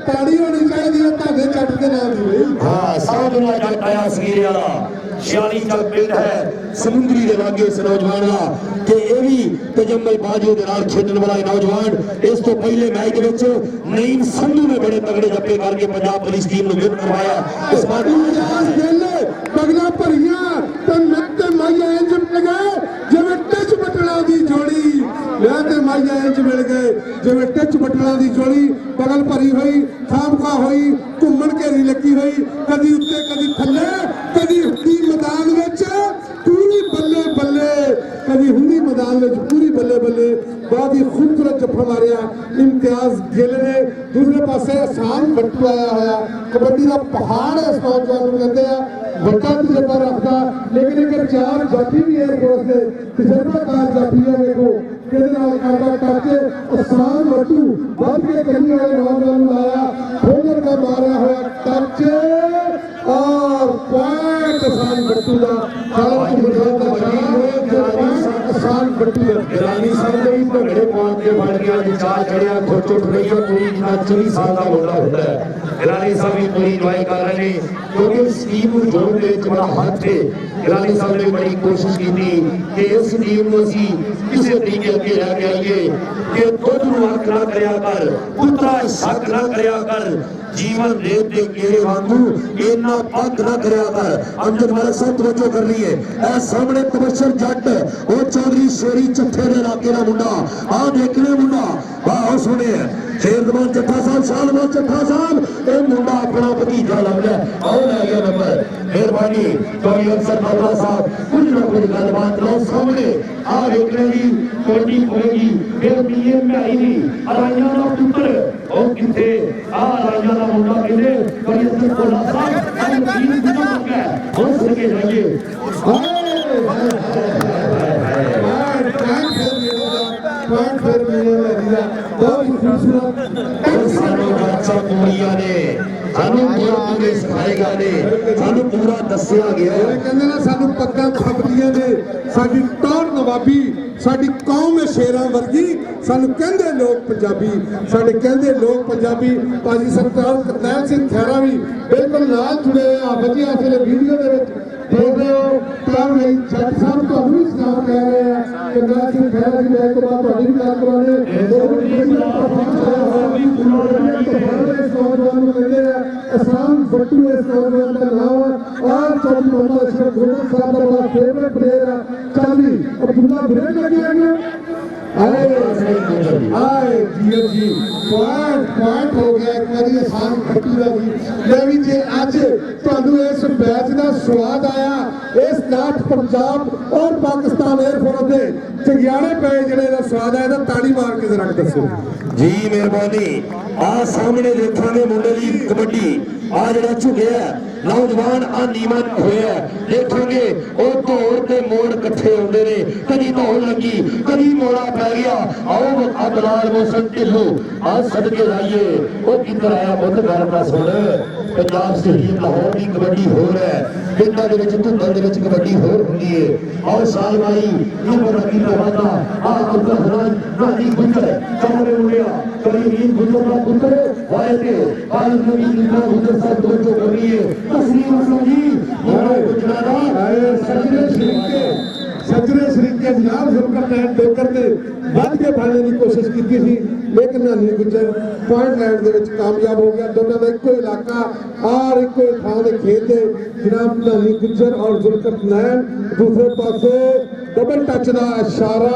ਤਾੜੀ ਹੋਣੀ ਚਾਹੀਦੀ ਹੈ ਤੁਹਾਡੇ ਜੱਟ ਦੇ ਨਾਮ ਦੀ ਹਾਂ ਸਾਧਨਾ ਜੱਟ ਆਇਆ ਸਗੀਰੇ ਵਾਲਾ 46 ਚੱਲ ਪਿੰਡ ਹੈ ਸਮੁੰਦਰੀ ਦੇ ਲਾਗੇ ਇਸ ਨੌਜਵਾਨ ਦਾ ਤੇ ਇਹ ਵੀ ਤਜੰਮਲ ਬਾਜੂ ਦੇ ਨਾਲ ਖੇਡਣ ਵਾਲਾ ਨੌਜਵਾਨ ਇਸ ਤੋਂ ਪਹਿਲੇ ਮੈਚ ਦੇ ਵਿੱਚ ਨਈਮ ਸੰਧੂ ਨੇ ਬੜੇ ਤਗੜੇ ਜੱਪੇ ਕਰਕੇ ਪੰਜਾਬ ਪੁਲਿਸ ਟੀਮ ਨੂੰ ਵਿਨ ਕਰਵਾਇਆ ਇਸ ਵਾਰ ਬਗਲਾ ਭਰੀਆਂ ਤੇ ਮੈਂ ਤੇ ਮਾਈਆ ਇੰਜ ਮਿਲ ਗਏ ਜਿਵੇਂ ਟਿੱਚ ਬਟਣਾ ਦੀ ਜੋੜੀ ਮੈਂ ਤੇ ਮਾਈਆ ਇੰਜ ਮਿਲ ਗਏ ਜਿਵੇਂ ਟਿੱਚ ਬਟਣਾ ਦੀ ਜੋੜੀ ਬਗਲ ਭਰੀ ਹੋਈ ਖਾਮਖਾ ਹੋਈ ਘੁੰਮਣ ਘੇਰੀ ਲੱਗੀ ਹੋਈ ਕਦੀ ਉੱਤੇ ਕਦੀ ਥੱਲੇ ਕਦੀ ਹੁੰਦੀ ਮੈਦਾਨ ਵਿੱਚ ਪੂਰੀ ਬੱਲੇ ਬੱਲੇ ਕਦੀ ਹੁੰਦੀ ਮੈਦਾਨ ਵਿੱਚ ਪੂਰੀ ਬੱਲੇ ਬੱਲੇ ਬਹੁਤ ਹੀ ਖੂਬਸੂਰਤ ਜੱਫਾ ਮਾਰਿਆ ਇਮਤਿਆਜ਼ ਗਿੱਲ ਨੇ ਦੂਸਰੇ ਪਾਸੇ ਆਸਾਨ ਬੱਟੂ ਆਇਆ ਹੋਇਆ ਕਬੱਡੀ ਦਾ ਪਹਾੜ ਇਸ ਨੌਜਵਾਨ ਨੂੰ ਕਹਿੰਦੇ ਆ ਵੱਡਾ ਤਜਰਬਾ ਰੱਖਦਾ ਲੇਕਿਨ ਇੱਕ ਚਾਰ ਜਾਫੀ ਵੀ 에ਅਰਫੋਰਸ ਦੇ ਤਜਰਬਾਕਾਰ ਜਾਫੀ ਆ ਵੇਖੋ ਕਿਹਦੇ ਨਾਲ ਕਰਦਾ ਟੱਚ ਆਸਾਨ ਬੱਟੂ ਵੱਧ ਕੇ ਕੰਨੀ ਵਾਲੇ ਨੌਜਵਾਨ ਨੂੰ ਲਾਇਆ ਫੋਲਰ ਦਾ ਮਾਰਿਆ ਹੋਇਆ ਟੱਚ ਔਰ ਪੁਆਇੰਟ ਆਸਾਨ ਬੱਟੂ ਦਾ ਸਾਲਾ ਮੁਰਗਾ ਦਾ ਆਸਾਨ ਬੱਟੂ ਗਿਰਾਨੀ ਸਾਹਿਬ ਦੇ ਵੀ ਭੰਗੜੇ ਪਾਉਣ ਕੇ ਬਣ ਗਿਆ ਜੀ ਚਾਲ ਚੜਿਆ ਖੋਚੋ ਠੜਈਆ ਪੂਰੀ ਜਿੰਨਾ 40 ਸਾਲ ਦਾ ਮੁੰਡਾ ਹੁੰਦਾ ਹੈ ਗਿਰਾਨੀ ਸਾਹਿਬ ਵੀ ਪੂਰੀ ਇੰਜੋਏ ਕਰ ਰਹੇ ਨੇ ਕਿਉਂਕਿ ਇਸ ਟੀਮ ਨੂੰ ਜੋੜਨ ਦੇ ਵਿੱਚ ਬੜਾ ਹੱਥ ਹੈ ਗਿਰਾਨੀ ਸਾਹਿਬ ਨੇ ਬੜੀ ਕੋਸ਼ਿਸ਼ ਕੀਤੀ ਕਿ ਇਸ ਟੀਮ ਨੂੰ ਅਸੀਂ ਕਿਸੇ ਤਰੀਕੇ ਅੱਗੇ ਲੈ ਕੇ ਆਈਏ ਕਿ ਦੁੱਧ ਨੂੰ ਹੱਕ ਨਾ ਕਰਿਆ ਕਰ ਪੁੱਤਰਾ ਸ਼ੱਕ ਨਾ ਕਰਿਆ ਕਰ ਜੀਵਨ ਰੇਤ ਦੇ ਕੀੜੇ ਵਾਂਗੂ ਇੰਨਾ ਪੱਕ ਨਾ ਕਰਿਆ ਕਰ ਅੰਦਰ ਵਾਲਾ ਸਭ ਤਵੱਜੋ ਕਰ ਲਈ ਹੈ ਇਹ ਸਾਹਮਣੇ ਤਬਸ਼ਰ ਜੱਟ ਉਹ ਚੌਧਰੀ ਸ਼ੇਰੀ ਚੱਠੇ ਦੇ ਇਲਾਕੇ ਦਾ ਮੁੰਡਾ ਆਹ ਦੇਖਣੇ ਮੁੰਡਾ ਵਾਹ ਸੁਣੇ ਸ਼ੇਰਦਮਾਨ ਚੱਠਾ ਸਾਹਿਬ ਸ਼ਾਲਮਾਨ ਚੱਠਾ ਸਾਹਿਬ ਇਹ ਮੁੰਡਾ ਆਪਣਾ ਭਤੀਜਾ ਲੱਭ ਲਿਆ ਆਓ ਲੈ ਗਿਆ ਨੰਬਰ ਮਿਹਰਬਾਨੀ ਕੋਈ ਅਫਸਰ ਬਾਬਾ ਸਾਹਿਬ ਕੁਝ ਨਾ ਕੁਝ ਗੱਲਬਾਤ ਲਓ ਸਾਹਮਣੇ ਆਹ ਦੇਖਣੇ ਦੀ ਕੋਟੀ ਹੋਏਗੀ ਫਿਰ ਪੀਏ ਮਹਾਈ ਦੀ ਅਰਾਈਆਂ ਦਾ ਪੁੱਤਰ ਉਹ ਕਿੱਥੇ ਆਹ ਅਰਾਈਆਂ ਦਾ ਮੁੰਡਾ ਕਿੱਥੇ ਕੋਈ ਅਫਸਰ ਕੋਲਾ ਸਾਹਿਬ ਉਹ ਮਦੀਨ ਗੁਣਾ ਹੋ ਗਿਆ ਹੋ ਸਕੇ ਜਾਈਏ ਪੁਆਇੰਟ ਫਿਰ ਮਿਲਿਆ ਲੱਗਿਆ ਬਹੁਤ ਹੀ ਖੂਬਸੂਰਤ ਸਾਨੂੰ ਬੱਚਾ ਕੁੜੀਆਂ ਨੇ ਸਾਨੂੰ ਪੂਰੇ ਸਿਖਾਏਗਾ ਨੇ ਸਾਨੂੰ ਪੂਰਾ ਦੱਸਿਆ ਗਿਆ ਇਹ ਕਹਿੰਦੇ ਨਾ ਸਾਨੂੰ ਪੱਗਾਂ ਖੱਬਦੀਆਂ ਨੇ ਸਾਡੀ ਟੌਰ ਨਵਾਬੀ ਸਾਡੀ ਕੌਮ ਹੈ ਸ਼ੇਰਾਂ ਵਰਗੀ ਸਾਨੂੰ ਕਹਿੰਦੇ ਲੋਕ ਪੰਜਾਬੀ ਸਾਡੇ ਕਹਿੰਦੇ ਲੋਕ ਪੰਜਾਬੀ ਭਾਜੀ ਸਰਦਾਰ ਕਰਨੈਲ ਸਿੰਘ ਖਹਿਰਾ ਵੀ ਬਿਲਕੁਲ ਨਾਲ ਜੁੜੇ ਆ ਵਧੀਆ ਇਸ ਵੇਲੇ ਵੀਡੀਓ ਦੇ ਵਿੱਚ ਦੇਖ ਰਹੇ ਹੋ ਤਾਂ ਲਈ ਜੱਟ ਸਾਹਿਬ ਤੁਹਾਨੂੰ ਵੀ ਸਲਾਮ ਕਹਿ ਰਹੇ ਆ ਕਰਨੈਲ ਸਿੰਘ ਖਹਿਰਾ ਜੀ ਦੇ ਤੋਂ ਬਾਅਦ ਤੁਹਾਡੀ ਵੀ ਗੱਲ ਕਰਾਉਣੇ ਨੌਜਵਾਨ ਨੂੰ ਕਹਿੰਦੇ ਆ ਆਸਾਨ ਬੱਟੂ ਇਸ ਨੌਜਵਾਨ ਦਾ ਨਾਮ ਔਰ ਚੌਧਰੀ ਮੁਹੰਮਦ ਅਸ਼ਰਫ ਗੁਰੂ ਸਾਹਿਬ ਦਾ ਬੜਾ ਫੇਵਰੇਟ ਪਲੇਅਰ ਆ ਚਾਲੀ ਅਬਦੁੱਲਾ ਬ੍ਰੇਕ ਲੱਗਿਆ ਗਿਆ ਆਏ ਜੀ ਪੁਆਇੰਟ ਹੋ ਗਿਆ ਇੱਕ ਵਾਰੀ ਆਸਾਨ ਬੱਟੂ ਦਾ ਵੀ ਲੈ ਵੀ ਜੇ ਅੱਜ ਤੁਹਾਨੂੰ ਇਸ ਮੈਚ ਦਾ ਸਵਾਦ ਆਇਆ ਇਸ ਨਾਟ ਪੰਜਾਬ ਔਰ ਪਾਕਿਸਤਾਨ 에ਅਰਫੋਰਸ ਦੇ ਚੰਗਿਆੜੇ ਪਏ ਜਿਹੜੇ ਦਾ ਸਵਾਦ ਆਇਆ ਤਾਂ ਤਾੜੀ ਮਾਰ ਕੇ ਜ਼ਰਾ ਦੱਸੋ ਜੀ ਮਿਹਰਬਾਨੀ ਆ ਸਾਹਮਣੇ ਦੇਖਾਂਗੇ ਮੁੰਡੇ ਦੀ ਕਬੱਡੀ ਆ ਜਿਹੜਾ ਝੁਕਿਆ ਨੌਜਵਾਨ ਆ ਨੀਮਨ ਹੋਇਆ ਦੇਖਾਂਗੇ ਉਹ ਧੌਰ ਤੇ ਮੋੜ ਇਕੱਠੇ ਹੁੰਦੇ ਨੇ ਕਦੀ ਧੌਣ ਲੱਗੀ ਕਦੀ ਮੋੜਾ ਪੈ ਗਿਆ ਆਓ ਬਲਾਲ ਮੋਹਸਨ ਢਿੱਲੋਂ ਆ ਸਦਕੇ ਲਾਈਏ ਉਹ ਕਿੱਧਰ ਆਇਆ ਬੁੱਧ ਗੱਲ ਦਾ ਸੁਣ ਪੰਜਾਬ ਸਟੇਡੀਅਮ ਲਾਹੌਰ ਦੀ ਕਬੱਡੀ ਹੋਰ ਹੈ ਪਿੰਡਾਂ ਦੇ ਵਿੱਚ ਧੁੰਦਾਂ ਦੇ ਵਿੱਚ ਕਬੱਡੀ ਹੋਰ ਹੁੰਦੀ ਹੈ ਆਓ ਸਾਲ ਵਾਲੀ ਇਹ ਕਬੱਡੀ ਤੋਂ ਵਾਦਾ ਆ ਅਬਦੁਲ ਹਰਾਨ ਨਾਨੀ ਗੁੰਦਰ ਚਾਰੇ ਮੁੰਡਿਆ ਕਬੱਡੀ ਗੁੰਦਰ ਦਾ ਪੁੱਤਰ ਵਾਏ ਤੇ ਬਾਲ ਨਵੀਂ ਨਿਕਾ ਗੁੰਦਰ ਸਾਹਿਬ ਤੋਂ ਜੋ ਕਰੀਏ ਤਸਲੀਮ ਅਸਲਮ ਜੀ ਮੋਹਰੇ ਗੁਜਰਾ ਦਾ ਆਏ ਸੱਜਰੇ ਸ਼ਰੀਕੇ ਜਨਾਬ ਜ਼ੁਲਕਰ ਲੈਂਡ ਟੋਕਰ ਤੇ ਵੱਧ ਕੇ ਫੜਨ ਦੀ ਕੋਸ਼ਿਸ਼ ਕੀਤੀ ਸੀ ਲੇਕਿਨ ਨਾਨੀ ਗੁੱਜਰ ਪੁਆਇੰਟ ਲੈਂਡ ਦੇ ਵਿੱਚ ਕਾਮਯਾਬ ਹੋ ਗਿਆ ਦੋਨਾਂ ਦਾ ਇੱਕੋ ਇਲਾਕਾ ਔਰ ਇੱਕੋ ਥਾਂ ਦੇ ਖੇਤ ਦੇ ਜਨਾਬ ਨਾਨੀ ਗੁੱਜਰ ਔਰ ਜ਼ੁਲਕਰ ਲੈਂਡ ਦੂਸਰੇ ਪਾਸੇ डबल टच का इशारा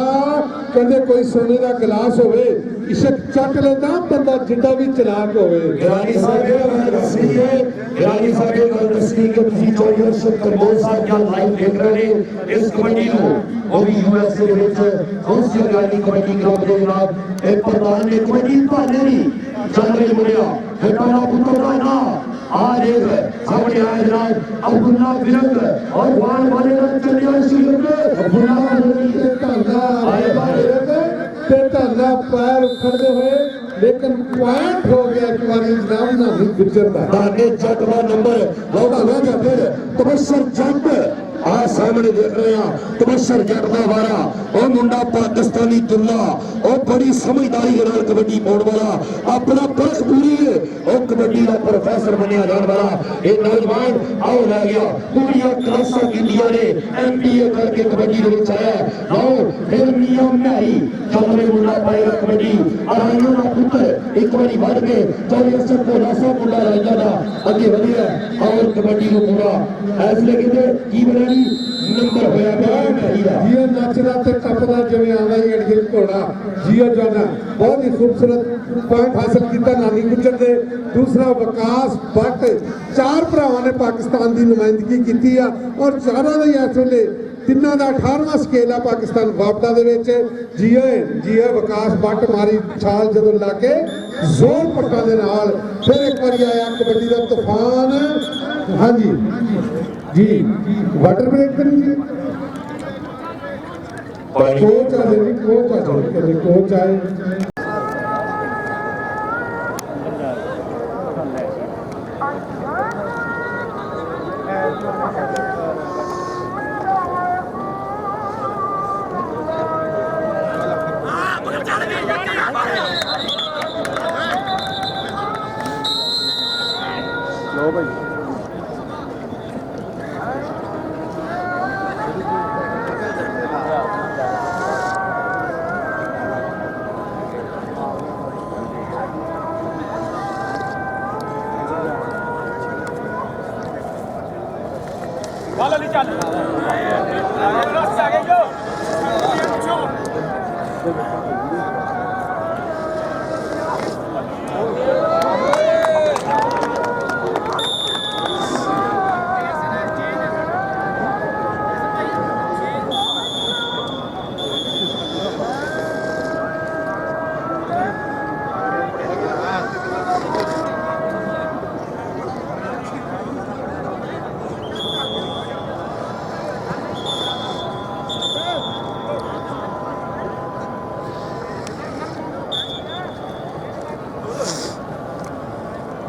कहते कोई सोने का गिलास होवे इशक चट लेंदा बंदा जिड्डा भी चलाक होवे गिरानी साहब ये गल दसनी है गिरानी साहब ये गल दसनी कि तुसी 24 वर्ष कंबोज साहब नाल लाइव देख रहे हैं इस कबड्डी को वो भी यूएसए ਦੇ ਵਿੱਚ ਉਸ गिरानी कबड्डी क्लब ਦੇ ਜਨਾਬ ਇਹ ਪ੍ਰਧਾਨ ਨੇ ਕਬੱਡੀ ਭਾਣੇ ਦੀ ਚੱਲ ਰਹੀ ਮੁੰਡਿਆ ਫਟਾਣਾ ਪੁੱਤਰ ਦਾ ਨਾ आ देख सामने आए जनाब अब्दुल्ला फिरंग और वाल वाले का चलिया श्रीलंका अब्दुल्ला ਤੇ ਧਰਨਾ ਆਏ ਬਾਰੇ ਤੇ ਧਰਨਾ ਪੈਰ ਉਖੜਦੇ ਹੋਏ ਲੇਕਿਨ ਪੁਆਇੰਟ ਹੋ ਗਿਆ ਇੱਕ ਵਾਰੀ ਜਨਾਬ ਨਾ ਨਹੀਂ ਗੁਜ਼ਰਦਾ दाने जट का नंबर लौटा लौटा फिर तबस्सुर जट आ सामने देख रहे हैं तबस्सुर जट का वारा और मुंडा पाकिस्तानी दुल्ला और बड़ी समझदारी के नाल कबड्डी पाउण वाला अपना परख पूरी है और कबड्डी का प्रोफेसर बनया जाने वाला ये नौजवान आओ लै गया पूरी क्लासा कीतियां ने एमबीए करके कबड्डी दे विच आया आओ फिर मियां मैरी चल रहे मुंडा पाएगा कबड्डी अराइयों का पुत्र एक बारी बढ़ के 24 को लासा मुंडा लाइया दा अगे वधिया और कबड्डी को पूरा फैसले किते की बनाई नंबर होया मैरी दा ਜੀਓ ਨੱਚਦਾ ਤੇ ਟੱਪਦਾ ਜਿਵੇਂ ਆਉਂਦਾ ਹੀ ਅੜੀਏ ਘੋੜਾ ਜੀਓ ਜਾਨਾ ਬਹੁਤ ਹੀ ਖੂਬਸੂਰਤ ਪੁਆਇੰਟ ਹਾਸਲ ਕੀਤਾ ਨਾਨੀ ਗੁੱਜਰ ਦੇ ਦੂਸਰਾ ਵਿਕਾਸ ਭੱਟ ਚਾਰ ਭਰਾਵਾਂ ਨੇ ਪਾਕਿਸਤਾਨ ਦੀ ਨੁਮਾਇੰਦਗੀ ਕੀਤੀ ਆ ਔਰ ਚਾਰਾਂ ਦੇ ਇਸ ਵੇਲੇ ਤਿੰਨਾਂ ਦਾ 18ਵਾਂ ਸਕੇਲ ਆ ਪਾਕਿਸਤਾਨ ਵਾਪਡਾ ਦੇ ਵਿੱਚ ਜੀਓ ਵਿਕਾਸ ਭੱਟ ਮਾਰੀ ਛਾਲ ਜਦੋਂ ਲਾ ਕੇ ਜ਼ੋਰ ਪੱਟਾਂ ਦੇ ਨਾਲ ਫਿਰ ਇੱਕ ਵਾਰੀ ਆਇਆ ਕਬੱਡੀ ਦਾ ਤੂਫਾਨ ਹਾਂਜੀ जी वाटर ब्रेक करी जी कोच आ जाए कोच आ जाए कोच आए लो भाई Vale, Lichal.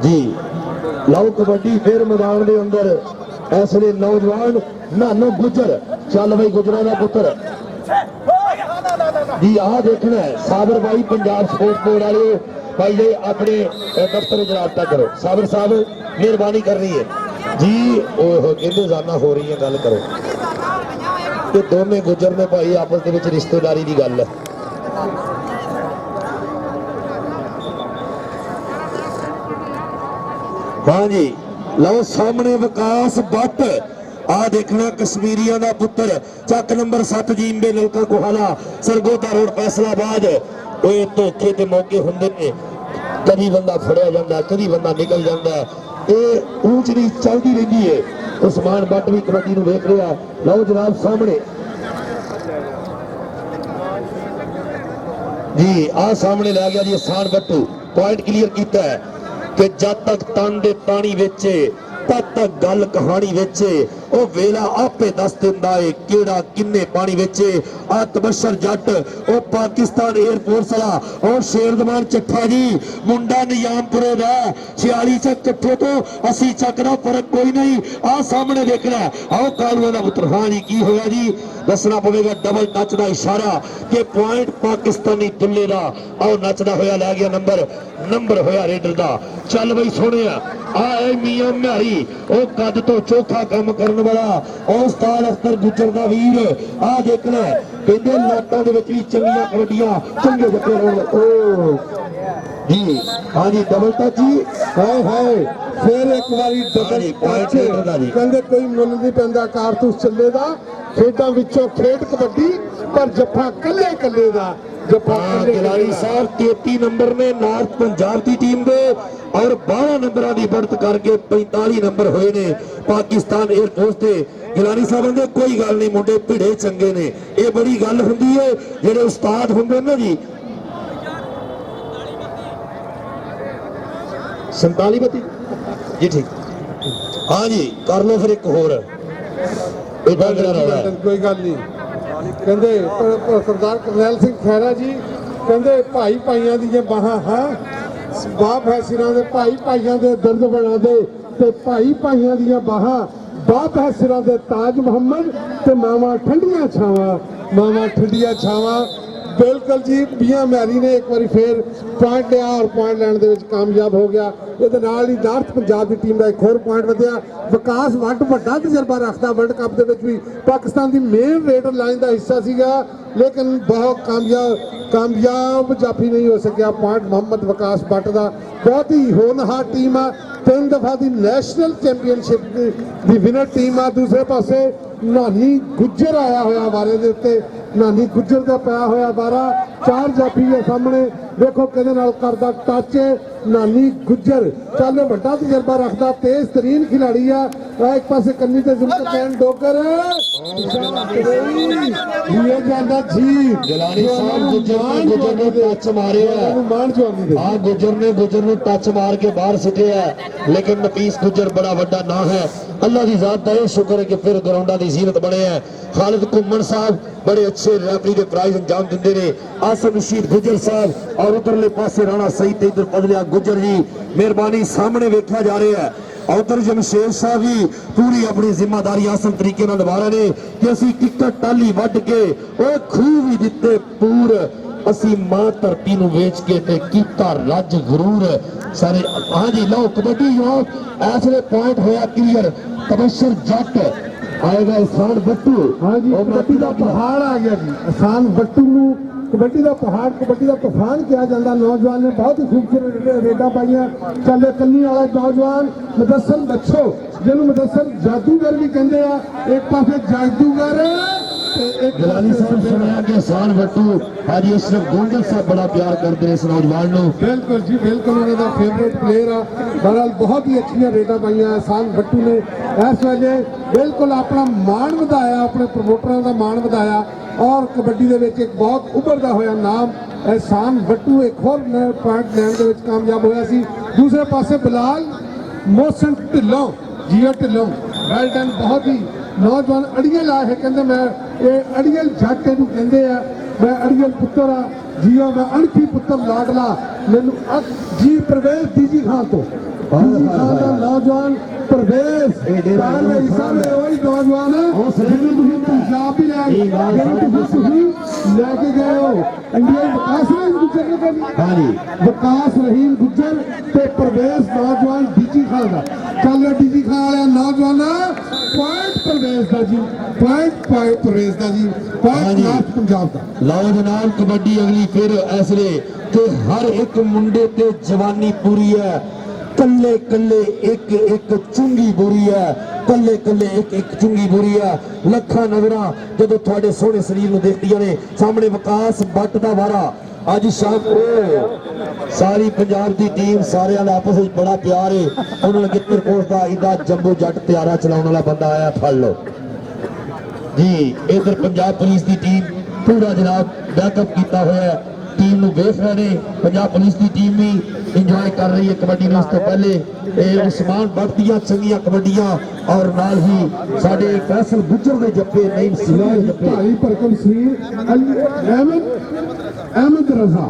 जी लओ कबड्डी फिर मैदान के अंदर ऐसे नौजवान नानो गुजर चल भाई गुजरा का पुत्र जी आ देखना है साबर भाई पंजाब स्पोर्ट्स बोर्ड वाले भाई जी अपने दफ्तर जराबता करो साबर साहब मेहरबानी कर रही है जी कहते जाना हो रही है गल करो कि दोनों गुजर ने भाई आपस के रिश्तेदारी की गल है हाँ जी लो सामने विकास भट्ट आ देखना कश्मीरिया का पुत्र चक नंबर 7 जींबे नलका कोहाला सरगोदा रोड फैसलाबाद धोखे के मौके होंगे ने कभी बंदा फड़िया जाता कभी बंदा निकल जाता ये ऊंच नीच चलती रही है उस्मान भट्ट भी कबड्डी वेख रहा लो जनाब सामने जी आ सामने लै गया जी आसान भट्टू पॉइंट क्लीयर किया है कि जब तक तन दे पानी बेचे तब तक गल कहानी बेचे ओ वेला आपे दस दिंदा है केड़ा किन्ने पानी बेचे आ तबस्सुर जट ओ पाकिस्तान एयरफोर्स वाला और शेरदमान चट्ठा जी मुंडा निजामपुरे दा 46 चक चट्ठे तो 80 चक दा फर्क कोई नहीं आ सामने देखना आओ कालूए दा पुत्र हां जी की होया जी दसना पवेगा डबल टच दा इशारा कि पॉइंट पाकिस्तानी दुल्ले दा आओ नचदा होया लै गया नंबर होया रेडर दा चल बई सोहणिया आ मियां म्यारी ओ कद तो चौथा काम करने वाला उस्ताद अख्तर गुजर दा वीर आ देखना कहते लाटां दे विच भी चंगियां कबड्डियां चंगे जप्पे रोण ओ जी हाँ जी डबल टच जी हाय हाय फिर एक बारी डबल पॉइंट टच कहते कोई मुल नहीं पैंदा कारतूस ਚੱਲੇ ਦਾ ਖੇਡਾਂ ਵਿੱਚੋਂ ਖੇਡ ਕਬੱਡੀ ਪਰ ਜੱਫਾ ਕੱਲੇ ਕੱਲੇ ਦਾ ਜੱਫਾ ਕੱਲੇ ਗਿਲਾਨੀ ਸਾਹਿਬ 33 ਨੰਬਰ ਨੇ ਨਾਰਥ ਪੰਜਾਬ ਦੀ ਟੀਮ ਦੇ ਔਰ 12 ਨੰਬਰਾਂ ਦੀ बढ़त करके 45 ਨੰਬਰ ਹੋਏ ਨੇ ਪਾਕਿਸਤਾਨ 에ਅਰਫੋਰਸ ਦੇ। ਗਿਲਾਨੀ ਸਾਹਿਬ ਦੇ ਕੋਈ ਗੱਲ ਨਹੀਂ, ਮੁੰਡੇ ਭਿੜੇ ਚੰਗੇ ਨੇ, ਇਹ ਬੜੀ ਗੱਲ ਹੁੰਦੀ ਹੈ ਜਿਹੜੇ ਉਸਤਾਦ ਹੁੰਦੇ ਨੇ ਜੀ। 47 ਜੀ ਠੀਕ, हाँ जी कर लो फिर एक होर ਕੋਈ ਗੱਲ ਨਹੀਂ। ਕਹਿੰਦੇ ਸਰਦਾਰ ਕਰਨੈਲ ਸਿੰਘ ਖਹਿਰਾ ਜੀ ਕਹਿੰਦੇ ਭਾਈ ਭਾਈਆਂ ਦੀਆਂ ਬਾਹਾਂ ਹਾਂ ਬਾਪ ਹੈ ਸਿਰਾਂ ਦੇ, ਭਾਈ ਭਾਈਆਂ ਦੇ ਦਰਦ ਬਣਾ ਦੇ ਤੇ ਭਾਈ ਭਾਈਆਂ ਦੀਆਂ ਬਾਹਾਂ ਬਾਪ ਹੈ ਸਿਰਾਂ ਦੇ, ਤਾਜ ਮੁਹੰਮਦ ਤੇ ਮਾਵਾਂ ਠੰਡੀਆਂ ਛਾਵਾਂ, ਮਾਵਾਂ ਠੰਡੀਆਂ ਛਾਵਾਂ। ਬਿਲਕੁਲ ਜੀ, ਬੀਆਂ ਮੈਰੀ ਨੇ ਇੱਕ ਵਾਰੀ ਫੇਰ ਪੁਆਇੰਟ ਲਿਆ ਔਰ ਪੁਆਇੰਟ ਲੈਣ ਦੇ ਵਿੱਚ ਕਾਮਯਾਬ ਹੋ ਗਿਆ। ਇਹਦੇ ਨਾਲ ਹੀ ਨਾਰਥ ਪੰਜਾਬ ਦੀ ਟੀਮ ਦਾ ਇੱਕ ਹੋਰ ਪੁਆਇੰਟ ਵਧਿਆ। ਵਿਕਾਸ ਵੱਡਾ ਤਜਰਬਾ ਰੱਖਦਾ, ਵਰਲਡ ਕੱਪ ਦੇ ਵਿੱਚ ਵੀ ਪਾਕਿਸਤਾਨ ਦੀ ਮੇਨ ਰੇਡਰ ਲਾਈਨ ਦਾ ਹਿੱਸਾ ਸੀਗਾ, ਲੇਕਿਨ ਬਹੁਤ ਕਾਮਯਾਬ ਜਾਫੀ ਨਹੀਂ ਹੋ ਸਕਿਆ। ਪੁਆਇੰਟ ਮੁਹੰਮਦ ਵਿਕਾਸ ਭੱਟ ਦਾ, ਬਹੁਤ ਹੀ ਹੋਣਹਾਰ ਟੀਮ ਆ, 3 ਦਫਾ ਦੀ ਨੈਸ਼ਨਲ ਚੈਂਪੀਅਨਸ਼ਿਪ ਦੀ ਵਿਨਰ ਟੀਮ ਆ। ਦੂਸਰੇ ਪਾਸੇ ਨਾਨੀ ਗੁੱਜਰ ਆਇਆ ਹੋਇਆ ਵਾਰੇ ਦੇ ਉੱਤੇ, ਨਾਨੀ ਗੁੱਜਰ ਦਾ ਪਿਆ ਹੋਇਆ ਵਾਰਾ, 4 ਜਾਫੀ ਦੇ ਸਾਹਮਣੇ ਵੇਖੋ ਕਿਹਦੇ ਨਾਲ ਕਰਦਾ ਟੱਚ ਨਾਨੀ ਗੁੱਜਰ। ਚੱਲ ਵੱਡਾ ਤਜਰਬਾ ਰੱਖਦਾ, ਤੇਜ਼ ਤਰੀਨ ਖਿਡਾਰੀ ਆ। ਇੱਕ ਪਾਸੇ ਕੰਨੀ ਤੇ ਜ਼ੁਲਫਕੈਨ ਡੋਗਰ ਇਹ ਜਾਂਦਾ ਜੀ। ਗਿਲਾਨੀ ਸਾਹਿਬ ਗੁੱਜਰ ਨੇ ਟੱਚ ਮਾਰਿਆ, ਮਾਨ ਜਵਾਨੀ ਦੇ ਹਾਂ ਗੁੱਜਰ ਨੂੰ ਟੱਚ ਮਾਰ ਕੇ ਬਾਹਰ ਸਿੱਟਿਆ, ਲੇਕਿਨ ਨਫੀਸ ਗੁੱਜਰ ਬੜਾ ਵੱਡਾ ਨਾਂ ਹੈ। ਅੱਲਾ ਦੀ ਜ਼ਾਤ ਦਾ ਇਹ ਸ਼ੁਕਰ ਹੈ ਕਿ ਫਿਰ ਗਰਾਊਂਡਾਂ ਦੀ ਜ਼ੀਨਤ ਬਣੇ ਹੈ। ਖਾਲਿਦ ਘੁੰਮਣ ਸਾਹਿਬ बड़े अच्छे रेफरी के प्राइज अंजाम देंगे ने। आसम रशीद गुजर साहब और उधरले पासे राणा सईद ते इधर फजलिया गुजर जी मेहरबानी सामने वेख्या जा रहा है। उधर जमशेद साहब भी पूरी अपनी जिम्मेदारी आसन तरीके नाल निभा रहे हैं कि असी टिकट टाली वड के ओए खूह भी दिते पूर, असी मां धरती नूं वेच के ते कीता रज गरूर सारे। हाँ जी लो कबड्डी योग ऐसले पॉइंट होया क्लियर। तबशर जट आएगा एहसान बट्टू। हाँ जी, कबड्डी का पहाड़ आ गया जी। एहसान बट्टू नूं कबड्डी का पहाड़, कबड्डी का तूफान किया जाता। नौजवान ने बहुत ही खूबसूरत रेडा पाइया। चले कन्नी वाला नौजवान मुदस्सर बच्चो जिन्होंने मुदस्सर जादूगर भी कहते हैं, एक पासे जादूगर गिलानी साहब सुनाया कि एहसान बट्टू हाजी अशरफ गोंडल साहब बड़ा प्यार करते हैं इस नौजवान को। बिल्कुल जी बिल्कुल, उन्होंने फेवरेट प्लेयर आ। बहरहाल बहुत ही अच्छी रेडा पाइया एहसान बट्टू ने इस वेले बिल्कुल अपना मान वधाया, अपने प्रमोटरों का मान वधाया और कबड्डी दे विच एक बहुत उभरदा होया नाम एहसान बट्टू एक होर पॉइंट लैण दे विच कामयाब होया सी। दूसरे पासे बिलाल मोहसिन ढिल्लों, जिया ढिल्लों वेल डन, बहुत ही नौजवान अड़ियल लाए है। कहते मैं ये अड़ियल जट इनू कहते हैं, मैं अड़ियल पुत्र आ जियो, मैं अणखी पुत्र लाडला मैनू जी प्रवेश दीजी खान तो दीजी खान का नौजवान प्रवेश वही नौजवान पंजाब भी लैके गए हो इंडिया विकास विकास रहीम गुज्जर ते प्रवेश नौजवान डीजी खान का। चल डीजी खान वाले नौजवान पॉइंट प्रवेश का जी, पॉइंट प्रवेश का जी, पॉइंट पंजाब का। लाओ जनाब कबड्डी अगली फिर ऐसले ते हर एक मुंडे ते जवानी पूरी है, कल्ले कल्ले एक एक चुंगी बुरी है, कल्ले कल्ले एक एक चुंगी बुरी है। लखा नजरा जो थोड़े सोहने शरीर में देखदियां ने। सामने विकास भट्ट दा वारा अज शाम को सारी पंजाब की टीम सारे आपस में बड़ा प्यार है। उन्होंने कितर कोट का इदा जंबू जट त्यारा चलाने वाला बंदा आया, फड़ लो जी। इधर पंजाब पुलिस की टीम पूरा जनाब बैकअप किया हुआ है, टीम नूं वेख रहे हैं। पंजाब पुलिस की टीम भी इंजॉय कर रही है कबड्डी में। इससे पहले उस्मान भट्ट दियां चंगियां कबड्डियां और नाल ही साडे फैसल गुजर दे जप्पे नईम सिंह दे जप्पे भाई परकम सिंह अहमद रजा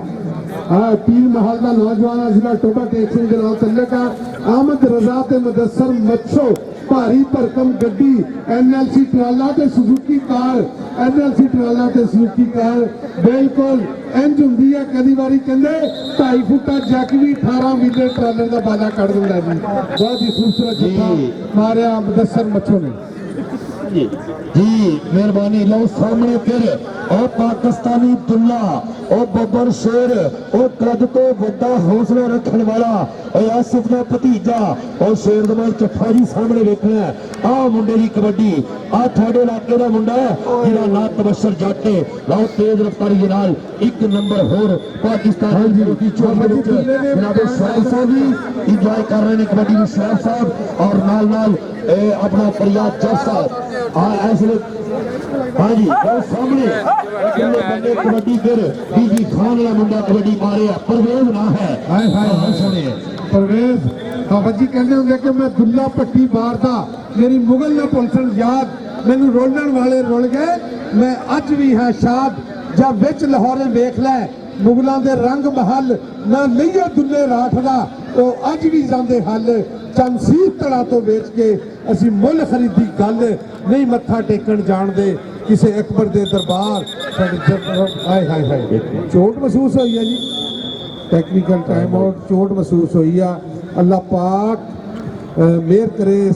पीर महल का नौजवान जिला टोबा टेक सिंह के नाम चलेगा। अहमद रजा ते मुदस्सर मच्छो भारी भरकम गड्डी NLC ट्राला ते सुजुकी कार, NLC ट्राला ते सुजुकी कार बिल्कुल इंज हुंदी है। कई बारी कहंदे 2.5 फुटा जैक भी 18 मीटर ट्रालर का बाला कट दिंदा जी। बहुत ही खूबसूरत जत्था मारिया मुदस्सर मच्छो ने जी, मेहरबानी। लो सामने फिर और पाकिस्तानी दुल्ला और बब्बर शेर और कद तो बड़ा हौसला रखने वाला और आसिफ का भतीजा और शेर दमाल चट्ठा जी सामने देखना है। ਆ ਮੁੰਡੇ ਦੀ ਕਬੱਡੀ ਆ ਤੁਹਾਡੇ ਇਲਾਕੇ ਦਾ ਮੁੰਡਾ ਜਿਹਦਾ ਨਾਂ ਤਬਸ਼ਰ ਜੱਟ ਹੈ ਲਓ ਤੇਜ਼ ਰਫ਼ਤਾਰੀ ਦੇ ਨਾਲ ਇੱਕ ਨੰਬਰ ਹੋਰ ਪਾਕਿਸਤਾਨ ਦੀ ਚੋਣ ਦੇ ਵਿੱਚ ਜਨਾਬ ਸ਼ਾਹਿਦ ਸਾਹਿਬ ਵੀ ਇੰਜੋਏ ਕਰ ਰਹੇ ਨੇ ਕਬੱਡੀ ਨੂੰ ਸ਼ਾਹਿਦ ਸਾਹਿਬ ਔਰ ਨਾਲ ਇਹ ਆਪਣਾ ਫਰਿਆਦ ਜੱਜ ਸਾਹਿਬ ਆ ਇਸ हाँ जी सामने बंदे कबड्डी फिर बीजी खान वाला मुंडा कबड्डी मारे परवेज ना है ਹਾਏ ਹਾਏ ਹਾਏ सुने परवेज बाबा जी कहते होंगे कि मैं दुल्ला पट्टी मारदा मेरी मुगल ना पुलसन याद मैनू रोलण वाले रुल गए मैं अज भी है शाद जब विच लाहौरे वेख लै मुगलों के रंग महल ना लईए दुल्ले राठ दा ਉਹ ਅੱਜ ਵੀ ਜਾਂਦੇ ਹੱਲ ਚੰਸੀਰ ਤੜਾ ਤੋਂ ਵੇਚ ਕੇ ਅਸੀਂ ਮੁੱਲ ਖਰੀਦੀ ਗੱਲ ਨਹੀਂ ਮੱਥਾ ਟੇਕਣ ਜਾਣਦੇ ਕਿਸੇ ਅਕਬਰ ਦੇ ਦਰਬਾਰ ਹਾਏ ਹਾਏ ਹਾਏ ਚੋਟ ਮਹਿਸੂਸ ਹੋਈ ਹੈ ਜੀ ਟੈਕਨੀਕਲ ਟਾਈਮ ਆਊਟ ਚੋਟ ਮਹਿਸੂਸ ਹੋਈ ਆ ਅੱਲਾ ਪਾਕ ਮਿਹਰ ਕਰੇ।